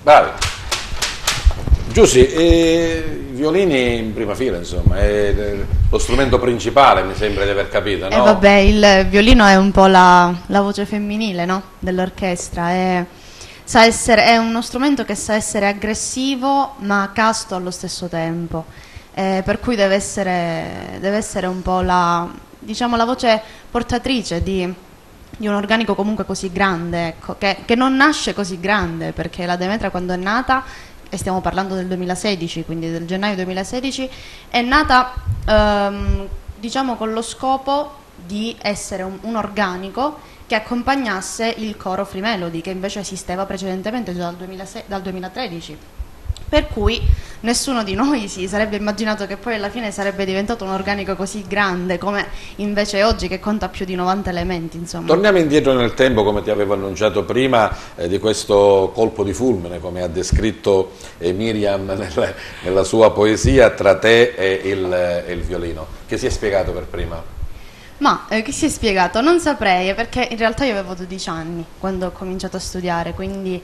Bravi. Giussi, i violini in prima fila, insomma, è lo strumento principale, mi sembra di aver capito, no? Vabbè, il violino è un po' la voce femminile, no? Dell'orchestra, è uno strumento che sa essere aggressivo ma casto allo stesso tempo, per cui deve essere un po' la voce portatrice di un organico comunque così grande, ecco, che non nasce così grande, perché la Demetra quando è nata, e stiamo parlando del 2016, quindi del gennaio 2016, è nata con lo scopo di essere un organico che accompagnasse il coro Free Melody, che invece esisteva precedentemente già dal 2013. Per cui nessuno di noi si sarebbe immaginato che poi alla fine sarebbe diventato un organico così grande come invece oggi, che conta più di 90 elementi, insomma. Torniamo indietro nel tempo, come ti avevo annunciato prima, di questo colpo di fulmine, come ha descritto Miriam nella sua poesia, tra te e il violino. Che si è spiegato per prima? Ma chi si è spiegato? Non saprei, perché in realtà io avevo 12 anni quando ho cominciato a studiare, quindi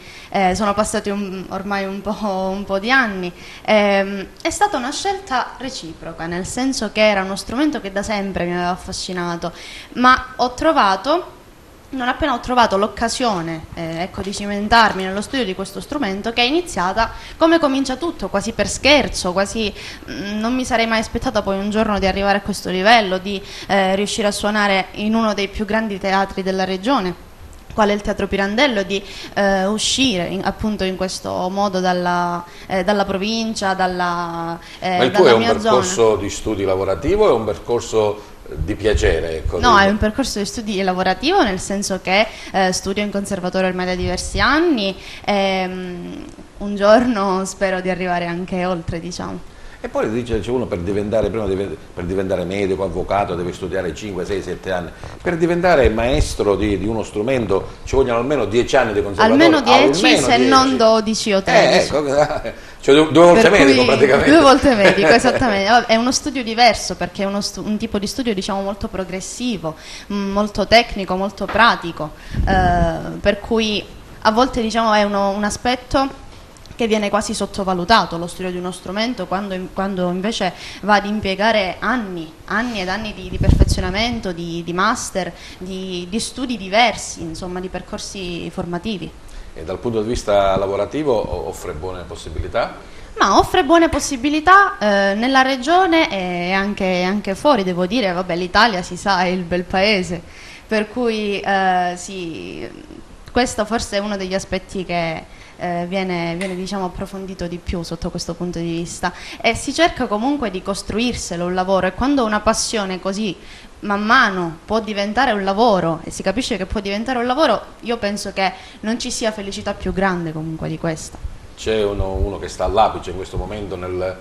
sono passati ormai un po' di anni. È stata una scelta reciproca, nel senso che era uno strumento che da sempre mi aveva affascinato, ma non appena ho trovato l'occasione di cimentarmi nello studio di questo strumento, che è iniziata come comincia tutto, quasi per scherzo, quasi non mi sarei mai aspettata poi un giorno di arrivare a questo livello, di riuscire a suonare in uno dei più grandi teatri della regione, qual è il Teatro Pirandello, di uscire appunto in questo modo dalla provincia, dalla Ma il tuo è un mia percorso zona. di studi lavorativo o è un percorso di piacere? Ecco, No, è un percorso di studi lavorativo, nel senso che studio in conservatorio ormai da diversi anni e un giorno spero di arrivare anche oltre, diciamo. E poi dice uno per diventare medico, avvocato deve studiare 5, 6, 7 anni. Per diventare maestro di uno strumento ci vogliono almeno 10 anni di conservatorio. Almeno 10, se 10. non 12 o 13. Cioè due volte medico praticamente. 2 volte medico, esattamente. È uno studio diverso perché è un tipo di studio, diciamo, molto progressivo, molto tecnico, molto pratico, per cui a volte, diciamo, è un aspetto che viene quasi sottovalutato, lo studio di uno strumento, quando invece va ad impiegare anni ed anni di perfezionamento, di master, di studi diversi, insomma, di percorsi formativi. E dal punto di vista lavorativo offre buone possibilità? Ma offre buone possibilità nella regione e anche fuori, devo dire. Vabbè, l'Italia, si sa, è il bel paese, per cui sì, questo forse è uno degli aspetti che viene diciamo approfondito di più sotto questo punto di vista, e si cerca comunque di costruirselo un lavoro, e quando una passione così man mano può diventare un lavoro e si capisce che può diventare un lavoro, io penso che non ci sia felicità più grande comunque di questa. C'è uno che sta all'apice in questo momento nel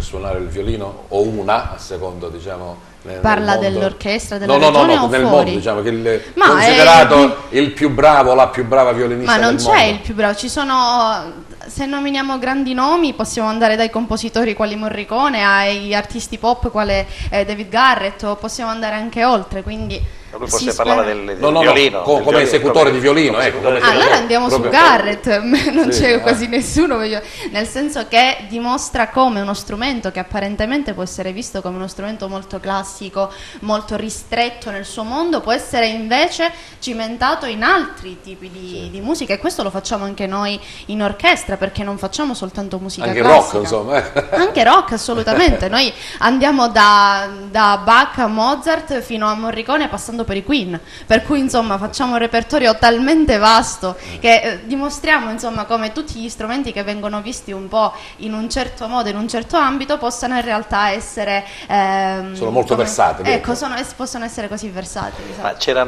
suonare il violino, o una, a secondo, diciamo, Parla dell'orchestra, della regione o nel fuori? mondo, diciamo, che è considerato il più bravo, la più brava violinista del mondo. Ma non c'è il più bravo, ci sono, se nominiamo grandi nomi possiamo andare dai compositori quali Morricone ai artisti pop quale David Garrett, o possiamo andare anche oltre, quindi lui forse parlava del no, violino. Come esecutore di violino, ecco. Allora andiamo su Garrett, non Sì, c'è quasi nessuno, nel senso che dimostra come uno strumento che apparentemente può essere visto come uno strumento molto classico, molto ristretto nel suo mondo, può essere invece cimentato in altri tipi di musica, e questo lo facciamo anche noi in orchestra, perché non facciamo soltanto musica anche classica. rock, insomma. Anche rock, assolutamente. Noi andiamo da Bach a Mozart fino a Morricone, passando per i Queen, per cui insomma facciamo un repertorio talmente vasto che dimostriamo insomma come tutti gli strumenti che vengono visti un po' in un certo modo, in un certo ambito, possano in realtà essere sono molto versatili. Ecco, possono essere così versatili. Esatto. Ma c'erano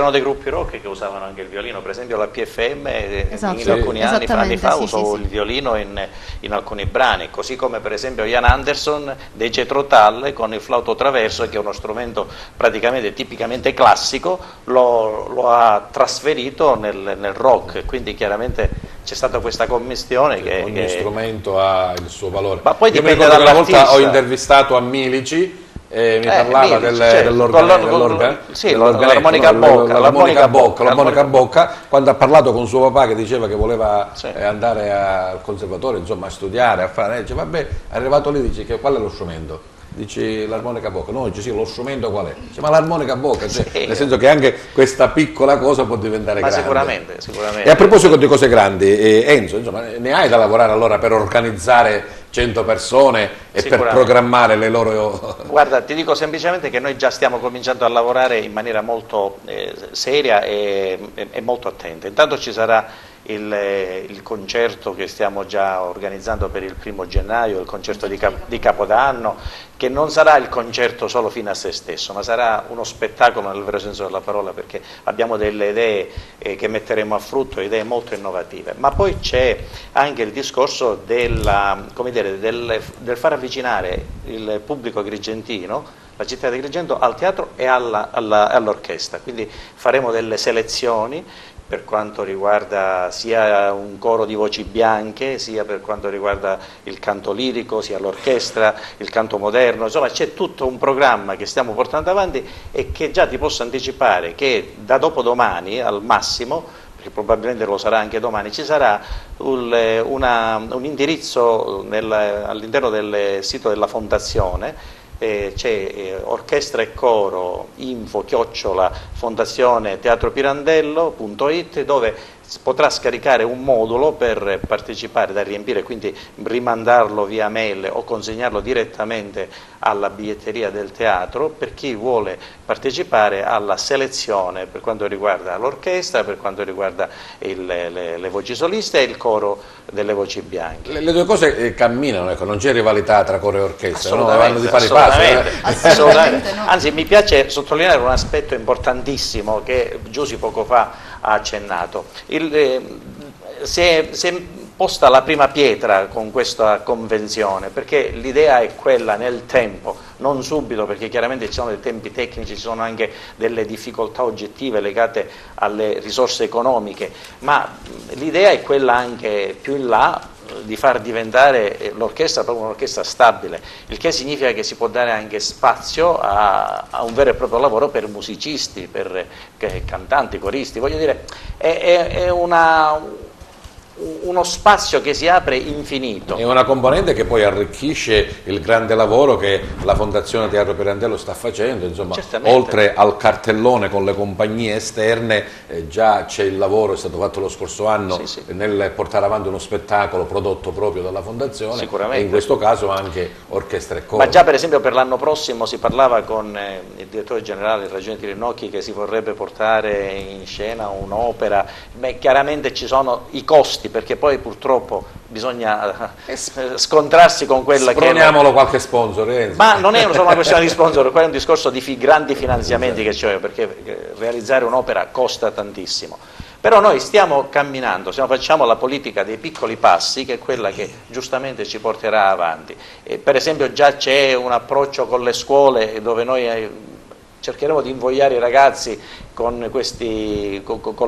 dei gruppi rock che usavano anche il violino, per esempio la PFM Esatto. in alcuni anni fa usò il violino in alcuni brani, così come per esempio Ian Anderson dei Jethro Tull con il flauto traverso, che è uno strumento praticamente tipicamente classico, lo ha trasferito nel rock, quindi chiaramente c'è stata questa commistione che ogni strumento ha il suo valore. Ma poi io mi dipende ricordo che una volta dall'artista. ho intervistato a Milici e mi parlava dell'armonica a bocca, quando ha parlato con suo papà che diceva che voleva andare al conservatorio, insomma, a studiare, a fare, dice vabbè, è arrivato lì, dice che qual è lo strumento? Dici l'armonica a bocca, no, dice sì, lo strumento qual è? Dice, ma l'armonica a bocca, cioè, nel senso che anche questa piccola cosa può diventare grande. Sicuramente. E a proposito di cose grandi, Enzo, insomma, ne hai da lavorare allora per organizzare 100 persone e per programmare le loro... Guarda, ti dico semplicemente che noi già stiamo cominciando a lavorare in maniera molto seria e molto attenta. Intanto ci sarà il concerto che stiamo già organizzando per il 1° gennaio, il concerto di Capodanno, che non sarà il concerto solo fine a se stesso, ma sarà uno spettacolo nel vero senso della parola, perché abbiamo delle idee che metteremo a frutto, idee molto innovative. Ma poi c'è anche il discorso del far avvicinare il pubblico agrigentino, la città di Agrigento, al teatro e all'orchestra, quindi faremo delle selezioni per quanto riguarda sia un coro di voci bianche, sia per quanto riguarda il canto lirico, sia l'orchestra, il canto moderno, insomma c'è tutto un programma che stiamo portando avanti e che già ti posso anticipare che da dopodomani al massimo, perché probabilmente lo sarà anche domani, ci sarà un indirizzo all'interno del sito della Fondazione. C'è orchestra e coro info @ fondazione teatropirandello.it, dove potrà scaricare un modulo per partecipare, da riempire, quindi rimandarlo via mail o consegnarlo direttamente alla biglietteria del teatro per chi vuole partecipare alla selezione per quanto riguarda l'orchestra, per quanto riguarda le voci soliste e il coro delle voci bianche. Le due cose camminano, ecco, non c'è rivalità tra coro e orchestra, no? Assolutamente, Vanno di pari passo. Assolutamente. No. Anzi, mi piace sottolineare un aspetto importantissimo che Giusy poco fa ha accennato. Si è posta la prima pietra con questa convenzione, perché l'idea è quella nel tempo, non subito, perché chiaramente ci sono dei tempi tecnici, ci sono anche delle difficoltà oggettive legate alle risorse economiche, ma l'idea è quella anche più in là di far diventare l'orchestra proprio un'orchestra stabile, il che significa che si può dare anche spazio a un vero e proprio lavoro per musicisti, per cantanti, coristi, voglio dire, è uno spazio che si apre infinito. È una componente che poi arricchisce il grande lavoro che la Fondazione Teatro Pirandello sta facendo, insomma, oltre al cartellone con le compagnie esterne, già c'è il lavoro, è stato fatto lo scorso anno nel portare avanti uno spettacolo prodotto proprio dalla Fondazione, e in questo caso anche orchestra e coro. Ma già per esempio per l'anno prossimo si parlava con il direttore generale del Ragione Rinocchi che si vorrebbe portare in scena un'opera. Chiaramente ci sono i costi, perché poi purtroppo bisogna scontrarsi con quella Sproniamolo qualche sponsor. Ma non è solo una questione di sponsor, quello è un discorso di grandi finanziamenti che c'è, perché realizzare un'opera costa tantissimo. Però noi stiamo camminando, facciamo la politica dei piccoli passi, che è quella che giustamente ci porterà avanti. Per esempio già c'è un approccio con le scuole dove noi cercheremo di invogliare i ragazzi con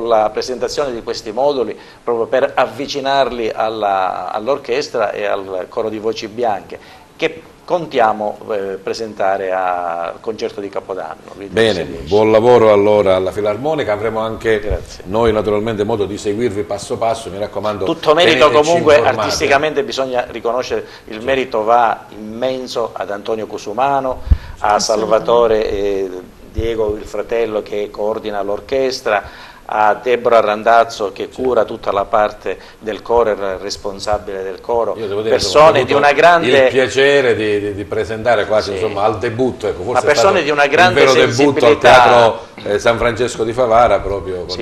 la presentazione di questi moduli, proprio per avvicinarli all'orchestra e al coro di voci bianche, che contiamo presentare al concerto di Capodanno. Bene, buon lavoro allora alla Filarmonica, avremo anche noi naturalmente modo di seguirvi passo passo, mi raccomando. Tutto merito comunque artisticamente bisogna riconoscere, il merito va immenso ad Antonio Cusumano, a Salvatore Diego, il fratello che coordina l'orchestra, a Deborah Randazzo che cura tutta la parte del coro, è responsabile del coro, persone di una grande... il piacere di presentare quasi insomma al debutto, ecco, forse persone di una grande il vero debutto al Teatro San Francesco di Favara, proprio con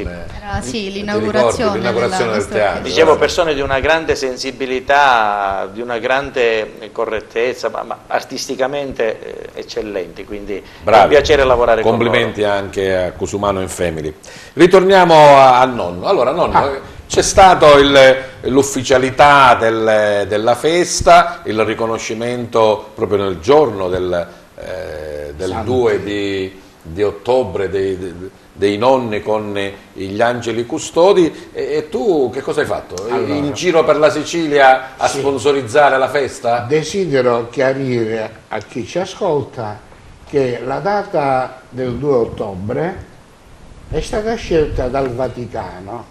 l'inaugurazione del teatro. Dicevo, persone di una grande sensibilità, di una grande correttezza, ma artisticamente eccellenti, quindi è un piacere lavorare con loro. Complimenti anche a Cusumano and Family. Ritorniamo a Nonno. Allora, Nonno, c'è stato l'ufficialità della festa, il riconoscimento proprio nel giorno del 2 di ottobre dei nonni con gli angeli custodi, e tu che cosa hai fatto? Allora, in giro per la Sicilia a sponsorizzare la festa? Desidero chiarire a chi ci ascolta che la data del 2 ottobre è stata scelta dal Vaticano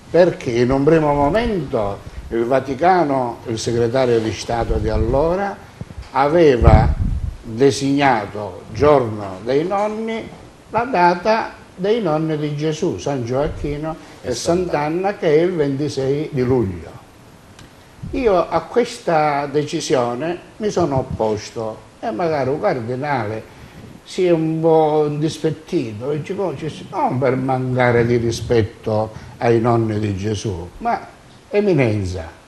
perché in un primo momento il Vaticano, il segretario di Stato di allora, aveva designato giorno dei nonni la data dei nonni di Gesù, San Gioacchino e Sant'Anna, che è il 26 di luglio. Io a questa decisione mi sono opposto e magari un cardinale si è un po' indispettito e non per mancare di rispetto ai nonni di Gesù, ma eminenza,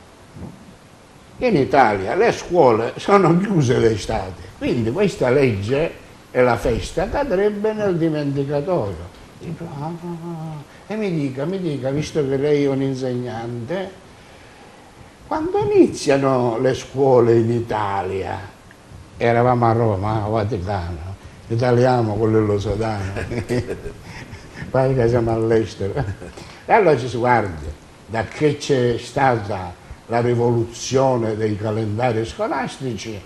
in Italia le scuole sono chiuse d'estate, quindi questa legge e la festa cadrebbe nel dimenticatoio. Dico, e mi dica, visto che lei è un insegnante, quando iniziano le scuole in Italia? Eravamo a Roma, a Vaticano. Italiano con l'Ellosodano, poi che siamo all'estero. E allora ci si guarda, da che c'è stata la rivoluzione dei calendari scolastici,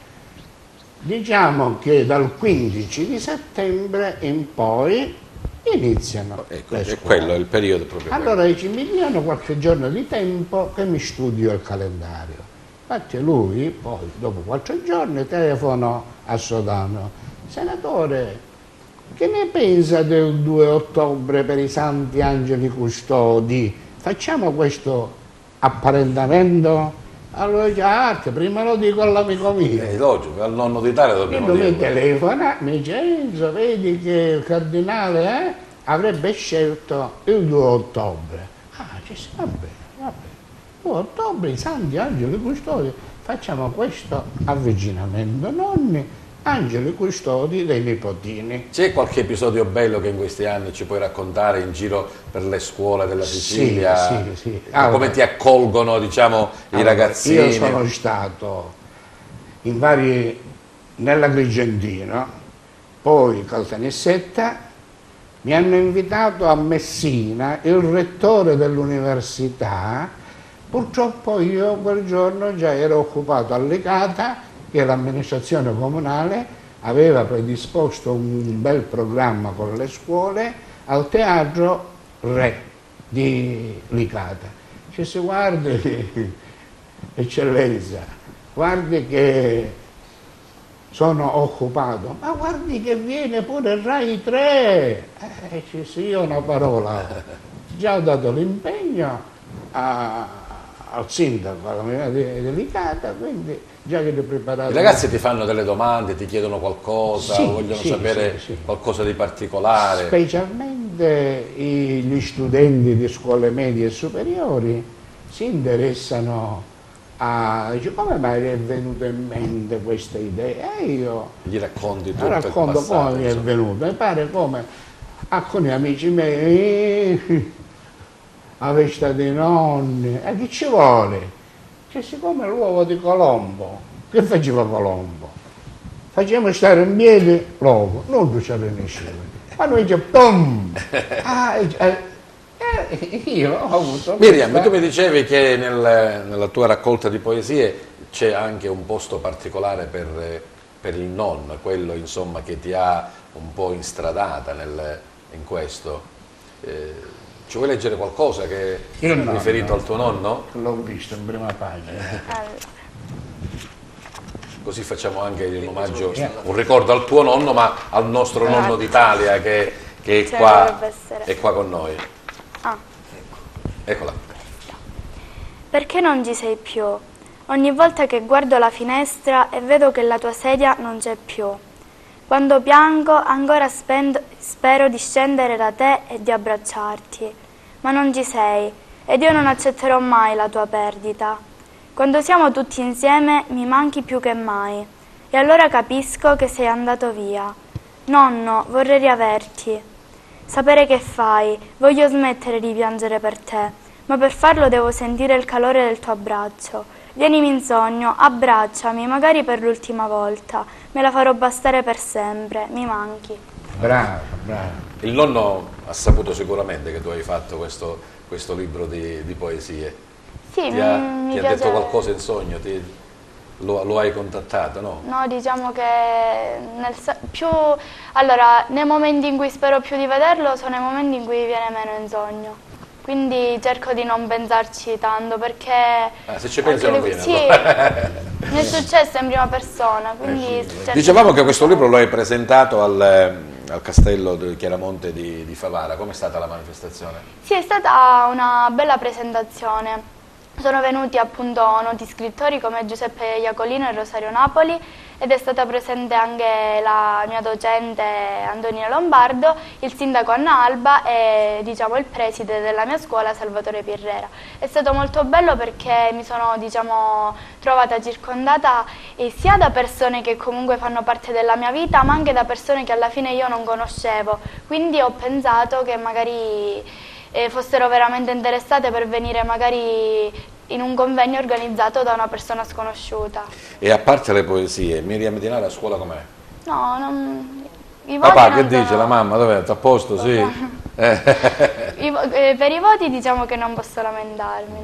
diciamo che dal 15 di settembre in poi iniziano le scuole. È quello, è il periodo proprio. Allora dice, mi diano qualche giorno di tempo che mi studio il calendario. Infatti lui poi, dopo 4 giorni, telefonò a Sodano. Senatore, che ne pensa del 2 ottobre per i santi angeli custodi? facciamo questo apparentamento. Allora dice, arte, prima lo dico all'amico mio. È logico, al nonno d'Italia dobbiamo Quando dire. mi telefona, mi dice, Enzo, vedi che il cardinale avrebbe scelto il 2 ottobre. Ah, dice, va bene. 2 ottobre, i santi angeli custodi, facciamo questo avvicinamento. Nonni, angeli custodi dei nipotini. C'è qualche episodio bello che in questi anni ci puoi raccontare in giro per le scuole della Sicilia? Sì. Come ti accolgono, diciamo, i ragazzini? Io sono stato in nell'Agrigentino, poi Caltanissetta, mi hanno invitato a Messina, il rettore dell'università. Purtroppo io quel giorno già ero occupato a Licata, che l'amministrazione comunale aveva predisposto un bel programma con le scuole al teatro Re di Licata. Ci si guardi, eccellenza, guardi che sono occupato, ma guardi che viene pure Rai 3. Sì, io una parola, già ho dato l'impegno al sindaco, alla mia delicata, quindi già che li ho preparato. I ragazzi ti fanno delle domande, ti chiedono qualcosa, vogliono sapere qualcosa di particolare? Specialmente gli studenti di scuole medie e superiori si interessano a dice, come mai è venuta in mente questa idea? E io gli racconti tutto racconto il passato, come mi è venuto, mi pare come alcuni amici miei avete dei nonni, e che ci vuole? Cioè, siccome l'uovo di Colombo, che faceva Colombo? Facciamo stare in piedi l'uovo, non c'era nessuno. Ma noi dice, pum! Io ho avuto... Miriam, tu mi dicevi che nella tua raccolta di poesie c'è anche un posto particolare per il nonno, quello insomma che ti ha un po' instradata in questo. Ci vuoi leggere qualcosa che è riferito al tuo nonno? L'ho visto in prima pagina. Così facciamo anche un omaggio, un ricordo al tuo nonno, ma al nostro nonno d'Italia che è qua con noi. Eccola. Perché non ci sei più? Ogni volta che guardo la finestra e vedo che la tua sedia non c'è più. Quando piango ancora spero di scendere da te e di abbracciarti, ma non ci sei ed io non accetterò mai la tua perdita. Quando siamo tutti insieme mi manchi più che mai e allora capisco che sei andato via. Nonno, vorrei riaverti. Sapere che fai, voglio smettere di piangere per te, ma per farlo devo sentire il calore del tuo abbraccio. Vienimi in sogno, abbracciami, magari per l'ultima volta, me la farò bastare per sempre, mi manchi. Brava. Il nonno ha saputo sicuramente che tu hai fatto questo libro di poesie. Sì, ti ha piace... detto qualcosa in sogno? Lo hai contattato, no? No, diciamo che allora, nei momenti in cui spero più di vederlo sono i momenti in cui viene meno in sogno. Quindi cerco di non pensarci tanto perché... se ci pensi non viene. Sì, mi è successo in prima persona, quindi... Dicevamo che questo libro lo hai presentato al castello di Chiaramonte di Favara. Com'è stata la manifestazione? Sì, è stata una bella presentazione. Sono venuti appunto noti scrittori come Giuseppe Iacolino e Rosario Napoli ed è stata presente anche la mia docente Antonina Lombardo, il sindaco Anna Alba e diciamo il preside della mia scuola Salvatore Pirrera. È stato molto bello perché mi sono trovata circondata sia da persone che comunque fanno parte della mia vita ma anche da persone che alla fine io non conoscevo, quindi ho pensato che magari fossero veramente interessate per venire magari in un convegno organizzato da una persona sconosciuta. E a parte le poesie, Miriam Dinara a scuola com'è? No, non... Papà che dice la mamma? Dov'è? A posto? Sì? Per i voti diciamo che non posso lamentarmi.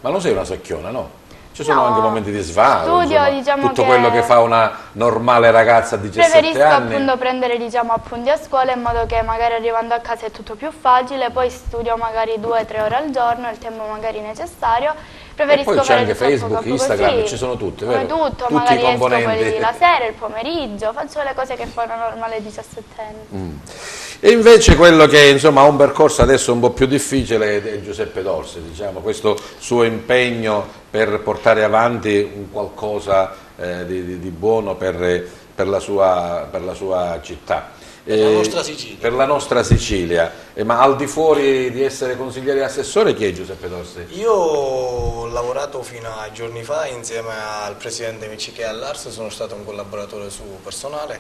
Ma non sei una secchiona, no? Ci sono anche momenti di svago, studio, diciamo tutto quello che fa una normale ragazza a 17 preferisco anni. Appunto prendere appunti a scuola in modo che magari arrivando a casa è tutto più facile, poi studio magari 2-3 ore al giorno, il tempo magari necessario. Preferisco e poi c'è anche fare Facebook, Instagram, ci sono tutti, vero? Tutto, tutti magari i componenti. esco la sera, il pomeriggio, faccio le cose che fa una normale 17enne. E invece quello che insomma ha un percorso adesso un po' più difficile è Giuseppe Dorsi, diciamo, questo suo impegno per portare avanti un qualcosa di buono per la sua città. Per la nostra Sicilia. Per la nostra Sicilia. Ma al di fuori di essere consigliere e assessore, chi è Giuseppe Dorsi? Io ho lavorato fino a giorni fa insieme al presidente Miccichè all'Ars, sono stato un collaboratore suo personale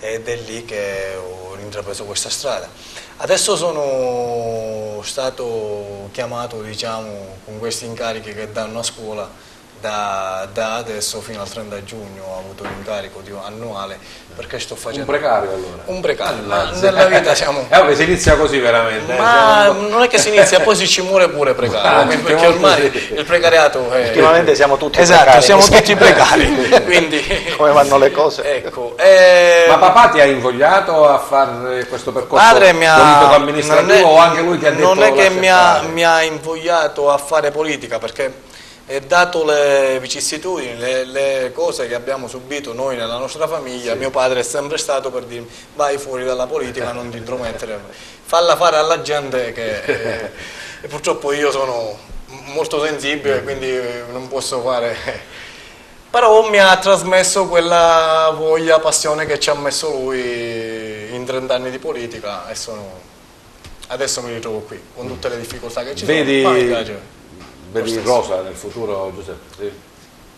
ed è lì che ho intrapreso questa strada. Adesso sono stato chiamato, diciamo, con questi incarichi che danno a scuola. Da adesso fino al 30 giugno ho avuto un incarico annuale perché sto facendo... Un precario allora? Un precario, ma nella vita siamo... Vabbè, si inizia così veramente. Ma non è che si inizia, poi si muore pure precario, perché ormai il precariato è... Ultimamente siamo tutti esatto, precari. siamo tutti precari, quindi... Come vanno le cose? Ecco. Ma papà ti ha invogliato a fare questo percorso Padre politico amministrativo o anche lui ti ha detto... Non è che mi ha invogliato a fare politica, perché... E dato le vicissitudini, le cose che abbiamo subito noi nella nostra famiglia, mio padre è sempre stato per dirmi vai fuori dalla politica, non ti intromettere, falla fare alla gente che e purtroppo io sono molto sensibile, quindi non posso fare, però mi ha trasmesso quella voglia, passione che ci ha messo lui in 30 anni di politica e adesso mi ritrovo qui con tutte le difficoltà che ci sono, ma mi piace. Vedi rosa nel futuro, Giuseppe? Sì.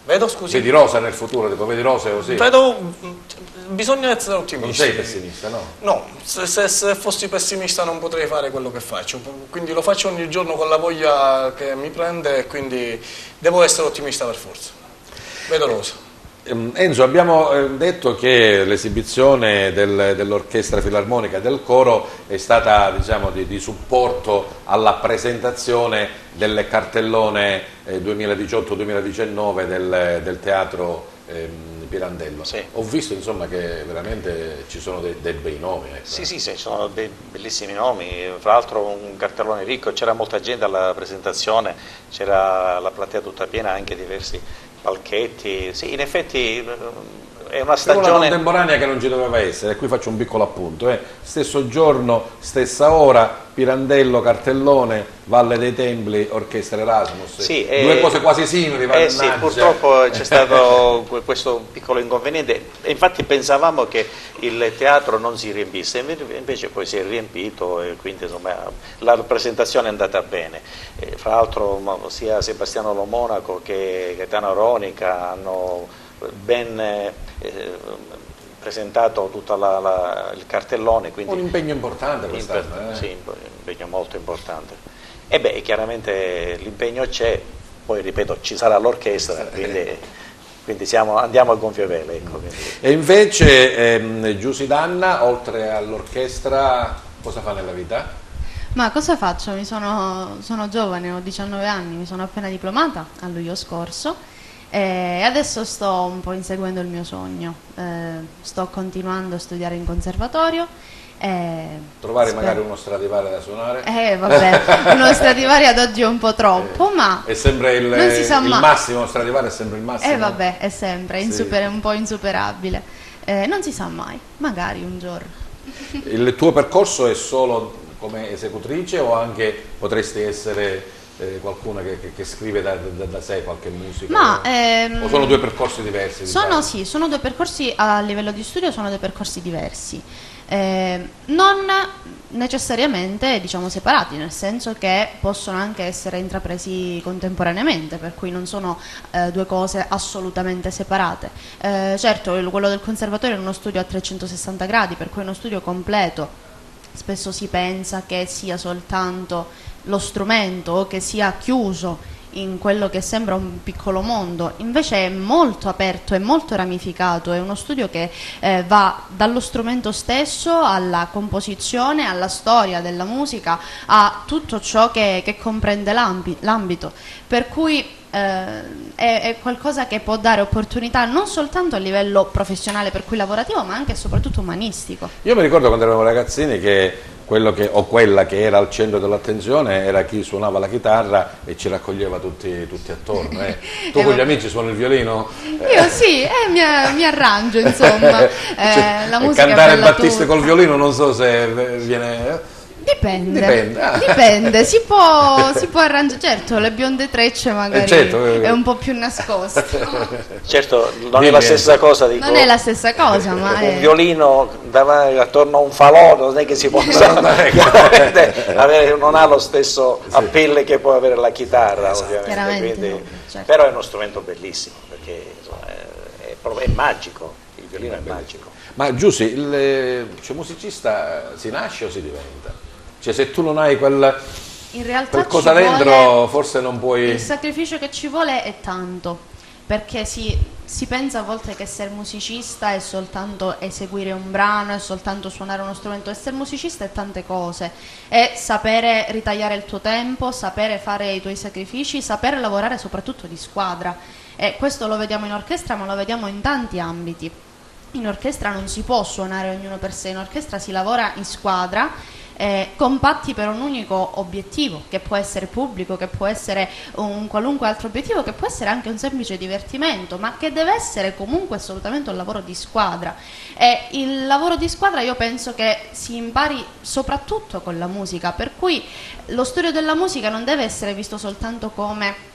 Vedo, scusi? Vedi rosa nel futuro, tipo, vedi rose così? Vedo, bisogna essere ottimisti. Non sei pessimista, no? No, se fossi pessimista non potrei fare quello che faccio, quindi lo faccio ogni giorno con la voglia che mi prende e quindi devo essere ottimista per forza. Vedo rosa. Enzo, abbiamo detto che l'esibizione dell'orchestra filarmonica e del coro è stata, diciamo, di supporto alla presentazione del cartellone 2018-2019 del teatro Pirandello. Sì. Ho visto insomma che veramente ci sono dei bei nomi. Ecco. Sì, ci sono dei bellissimi nomi, fra l'altro un cartellone ricco, c'era molta gente alla presentazione, c'era la platea tutta piena, anche diversi palchetti, sì, in effetti è una stagione... Una contemporanea che non ci doveva essere, e qui faccio un piccolo appunto, stesso giorno, stessa ora, Pirandello, cartellone, Valle dei Templi, Orchestra Erasmus, sì, due cose quasi simili. Sì, purtroppo c'è stato questo piccolo inconveniente, e infatti pensavamo che il teatro non si riempisse, invece poi si è riempito e quindi insomma la presentazione è andata bene. Fra l'altro sia Sebastiano Lo Monaco che Gaetano Ronica hanno ben presentato tutto il cartellone. Quindi un impegno importante quest'anno. Sì, un impegno molto importante. E beh, chiaramente l'impegno c'è, poi ripeto, ci sarà l'orchestra, quindi andiamo a gonfie vele. Ecco, e invece Giusy Danna, oltre all'orchestra, cosa fa nella vita? Ma cosa faccio? Sono giovane, ho 19 anni, mi sono appena diplomata a luglio scorso. E adesso sto un po' inseguendo il mio sogno, sto continuando a studiare in conservatorio. Trovare magari uno Stradivari da suonare? Vabbè, uno Stradivari ad oggi è un po' troppo, ma è sempre il massimo, Stradivari è sempre il massimo. Vabbè, è sempre, un po' insuperabile. Non si sa mai, magari un giorno. Il tuo percorso è solo come esecutrice o anche potresti essere... qualcuno che scrive da sé qualche musica? O sono due percorsi diversi? Sì, sono due percorsi a livello di studio, sono due percorsi diversi, non necessariamente diciamo separati, nel senso che possono anche essere intrapresi contemporaneamente, per cui non sono due cose assolutamente separate. Certo, quello del conservatorio è uno studio a 360 gradi, per cui è uno studio completo. Spesso si pensa che sia soltanto lo strumento o che sia chiuso in quello che sembra un piccolo mondo, invece è molto aperto, è molto ramificato, è uno studio che va dallo strumento stesso alla composizione, alla storia della musica, a tutto ciò che comprende l'ambito, per cui è qualcosa che può dare opportunità non soltanto a livello professionale, per cui lavorativo, ma anche e soprattutto umanistico. Io mi ricordo quando eravamo ragazzini che quello che, o quella che era al centro dell'attenzione era chi suonava la chitarra e ci raccoglieva tutti attorno. Tu con gli amici suoni il violino? Io sì, mi arrangio, insomma. La musica cantare è bella Battiste tutta. col violino non so se viene... Dipende. Si può arrangiare, certo, le bionde trecce magari è un po' più nascosto. Certo, non è la stessa cosa, dico, non è la stessa cosa, ma un violino attorno a un falò non è che si possa avere, non ha lo stesso appeal che può avere la chitarra, ovviamente, quindi, certo. Però è uno strumento bellissimo, perché insomma, è magico, il violino è magico. Ma Giussi, musicista si nasce o si diventa? Cioè, se tu non hai quel cosa dentro, forse non puoi... Il sacrificio che ci vuole è tanto, perché si pensa a volte che essere musicista è soltanto eseguire un brano, è soltanto suonare uno strumento. Essere musicista è tante cose, è sapere ritagliare il tuo tempo, sapere fare i tuoi sacrifici, sapere lavorare soprattutto di squadra. E questo lo vediamo in orchestra, ma lo vediamo in tanti ambiti. In orchestra non si può suonare ognuno per sé, in orchestra si lavora in squadra, compatti per un unico obiettivo, che può essere pubblico, che può essere un qualunque altro obiettivo, che può essere anche un semplice divertimento, ma che deve essere comunque assolutamente un lavoro di squadra. E il lavoro di squadra io penso che si impari soprattutto con la musica, per cui lo studio della musica non deve essere visto soltanto come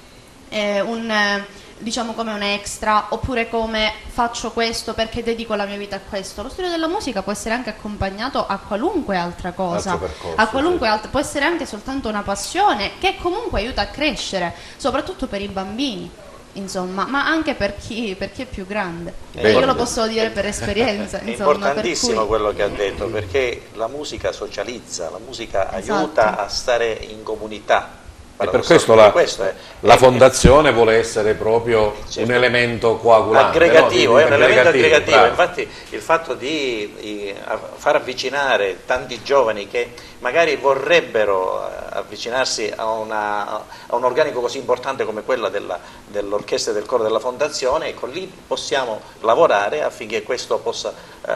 come un extra, oppure come faccio questo perché dedico la mia vita a questo. Lo studio della musica può essere anche accompagnato a qualunque altra cosa, può essere anche soltanto una passione che comunque aiuta a crescere, soprattutto per i bambini, insomma, ma anche per chi è più grande. Io lo posso dire per esperienza. È importantissimo quello che ha detto, perché la musica socializza, la musica aiuta a stare in comunità. E per questo la fondazione vuole essere proprio un elemento coagulante, aggregativo, no? È un elemento aggregativo. Bravo. Infatti il fatto di far avvicinare tanti giovani che magari vorrebbero avvicinarsi a un organico così importante come quella dell'orchestra e del coro della fondazione, ecco, lì possiamo lavorare affinché questo possa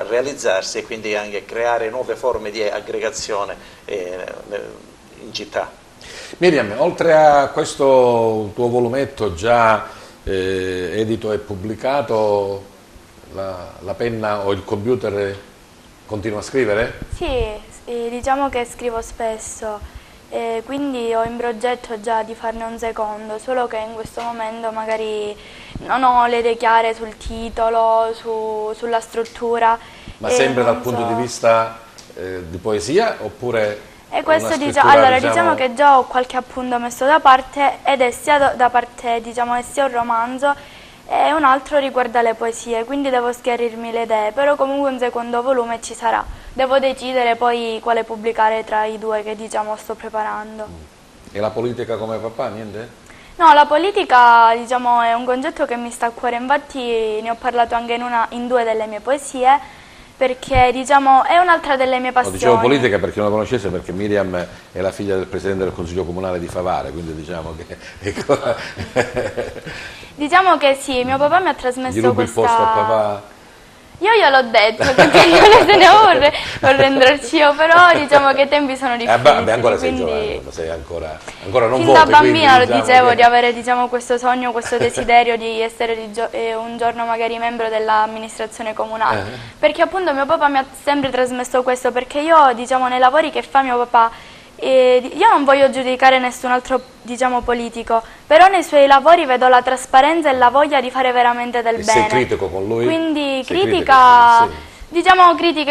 realizzarsi e quindi anche creare nuove forme di aggregazione in città. Miriam, oltre a questo tuo volumetto già edito e pubblicato, la penna o il computer continua a scrivere? Sì, diciamo che scrivo spesso, quindi ho in progetto già di farne un secondo, solo che in questo momento magari non ho le idee chiare sul titolo, sulla struttura. Ma sempre dal punto di vista di poesia oppure... E questo diciamo che già ho qualche appunto messo da parte, ed è sia da parte, è sia un romanzo e un altro riguarda le poesie, quindi devo schiarirmi le idee, però comunque un secondo volume ci sarà. Devo decidere poi quale pubblicare tra i due che sto preparando. E la politica come papà, niente? No, la politica è un concetto che mi sta a cuore, infatti ne ho parlato anche in due delle mie poesie, perché è un'altra delle mie passioni. Dicevo politica perché non la conoscesse, perché Miriam è la figlia del presidente del Consiglio Comunale di Favara, quindi diciamo che sì, mio papà mi ha trasmesso Gli rubi il posto a papà? Io gliel'ho detto, perché non se ne vorrei andarci io, però che i tempi sono difficili. Ancora sei quindi... giovane, sei ancora non fin voti. Da bambina lo dicevo che... di avere questo sogno, questo desiderio di essere un giorno magari membro dell'amministrazione comunale, perché appunto mio papà mi ha sempre trasmesso questo, perché io nei lavori che fa mio papà, io non voglio giudicare nessun altro politico, però nei suoi lavori vedo la trasparenza e la voglia di fare veramente del bene. Sei critico con lui? Quindi critiche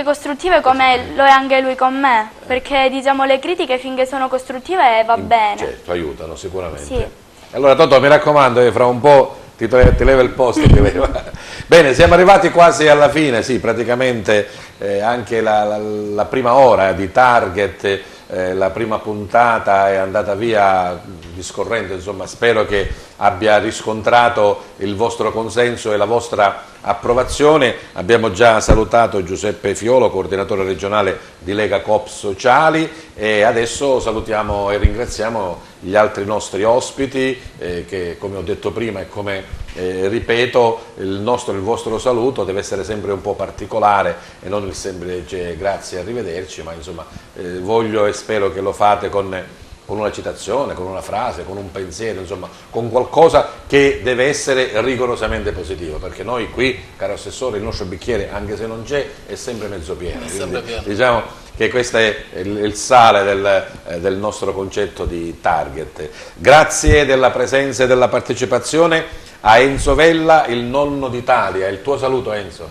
costruttive, come lo è anche lui con me, perché le critiche finché sono costruttive va bene. Certo, aiutano sicuramente. Sì. Allora Totò, mi raccomando, fra un po' ti leva il posto. Bene, siamo arrivati quasi alla fine, sì, praticamente anche la prima ora di Target, la prima puntata è andata via discorrendo, insomma spero che abbia riscontrato il vostro consenso e la vostra approvazione. Abbiamo già salutato Giuseppe Fiolo, coordinatore regionale di Lega Coop Sociali, e adesso salutiamo e ringraziamo gli altri nostri ospiti che, come ho detto prima e come ripeto, il vostro saluto deve essere sempre un po' particolare e non il semplice grazie e arrivederci, ma insomma voglio e spero che lo fate con una citazione, con una frase, con un pensiero, insomma, con qualcosa che deve essere rigorosamente positivo, perché noi qui, caro Assessore, il nostro bicchiere, anche se non c'è, è sempre mezzo pieno. Quindi, diciamo che questo è il sale del nostro concetto di target. Grazie della presenza e della partecipazione a Enzo Vella, il nonno d'Italia. Il tuo saluto, Enzo.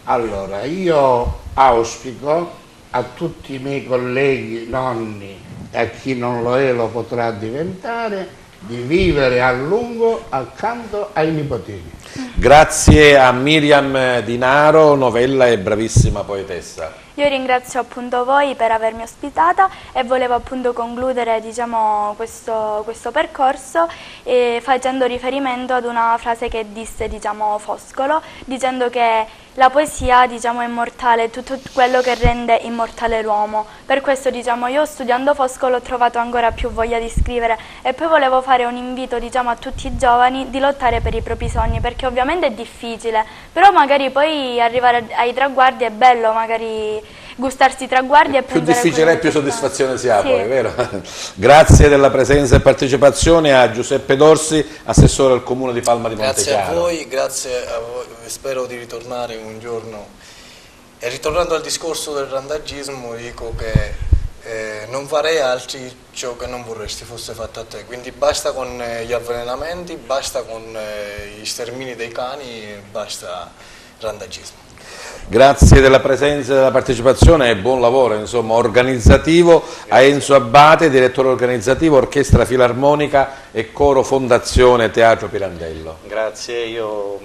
Allora, io auspico a tutti i miei colleghi nonni e a chi non lo è lo potrà diventare, di vivere a lungo accanto ai nipotini. Grazie a Miriam Dinaro, novella e bravissima poetessa. Io ringrazio appunto voi per avermi ospitata e volevo appunto concludere, diciamo, questo percorso facendo riferimento ad una frase che disse, diciamo, Foscolo, dicendo che la poesia, diciamo, è immortale, è tutto quello che rende immortale l'uomo. Per questo, diciamo, io studiando Foscolo ho trovato ancora più voglia di scrivere, e poi volevo fare un invito, diciamo, a tutti i giovani di lottare per i propri sogni, perché ovviamente è difficile, però magari poi arrivare ai traguardi è bello, magari gustarsi i traguardi e più pensare difficile e più soddisfazione si ha, sì. Poi, è vero? Grazie della presenza e partecipazione a Giuseppe Dorsi, assessore al Comune di Palma di Montechiaro. Grazie a voi, spero di ritornare un giorno. E ritornando al discorso del randagismo, dico che non farei altri ciò che non vorresti fosse fatto a te, quindi basta con gli avvelenamenti, basta con gli stermini dei cani, basta randagismo. Grazie della presenza e della partecipazione e buon lavoro, insomma, organizzativo a Enzo Abbate, direttore organizzativo Orchestra Filarmonica e Coro Fondazione Teatro Pirandello. Grazie, io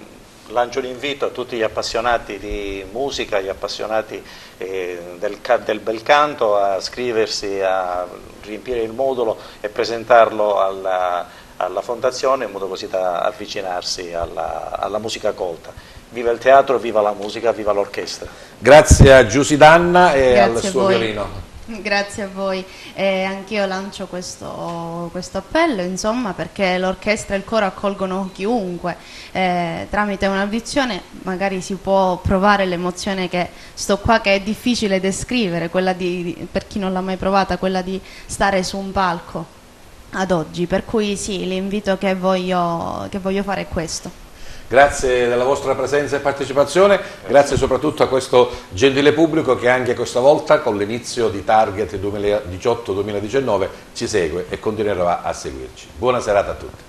lancio l'invito a tutti gli appassionati di musica, gli appassionati del bel canto a scriversi, a riempire il modulo e presentarlo alla Fondazione in modo così da avvicinarsi alla musica colta. Viva il teatro, viva la musica, viva l'orchestra. Grazie a Giusy Danna e al Grazie suo violino. Grazie a voi. Anch'io lancio questo appello, insomma, perché l'orchestra e il coro accolgono chiunque. Tramite un'audizione magari si può provare l'emozione che sto qua, che è difficile descrivere, quella per chi non l'ha mai provata, quella di stare su un palco ad oggi. Per cui sì, l'invito che voglio fare è questo. Grazie della vostra presenza e partecipazione, grazie soprattutto a questo gentile pubblico che anche questa volta con l'inizio di Target 2018-2019 ci segue e continuerà a seguirci. Buona serata a tutti.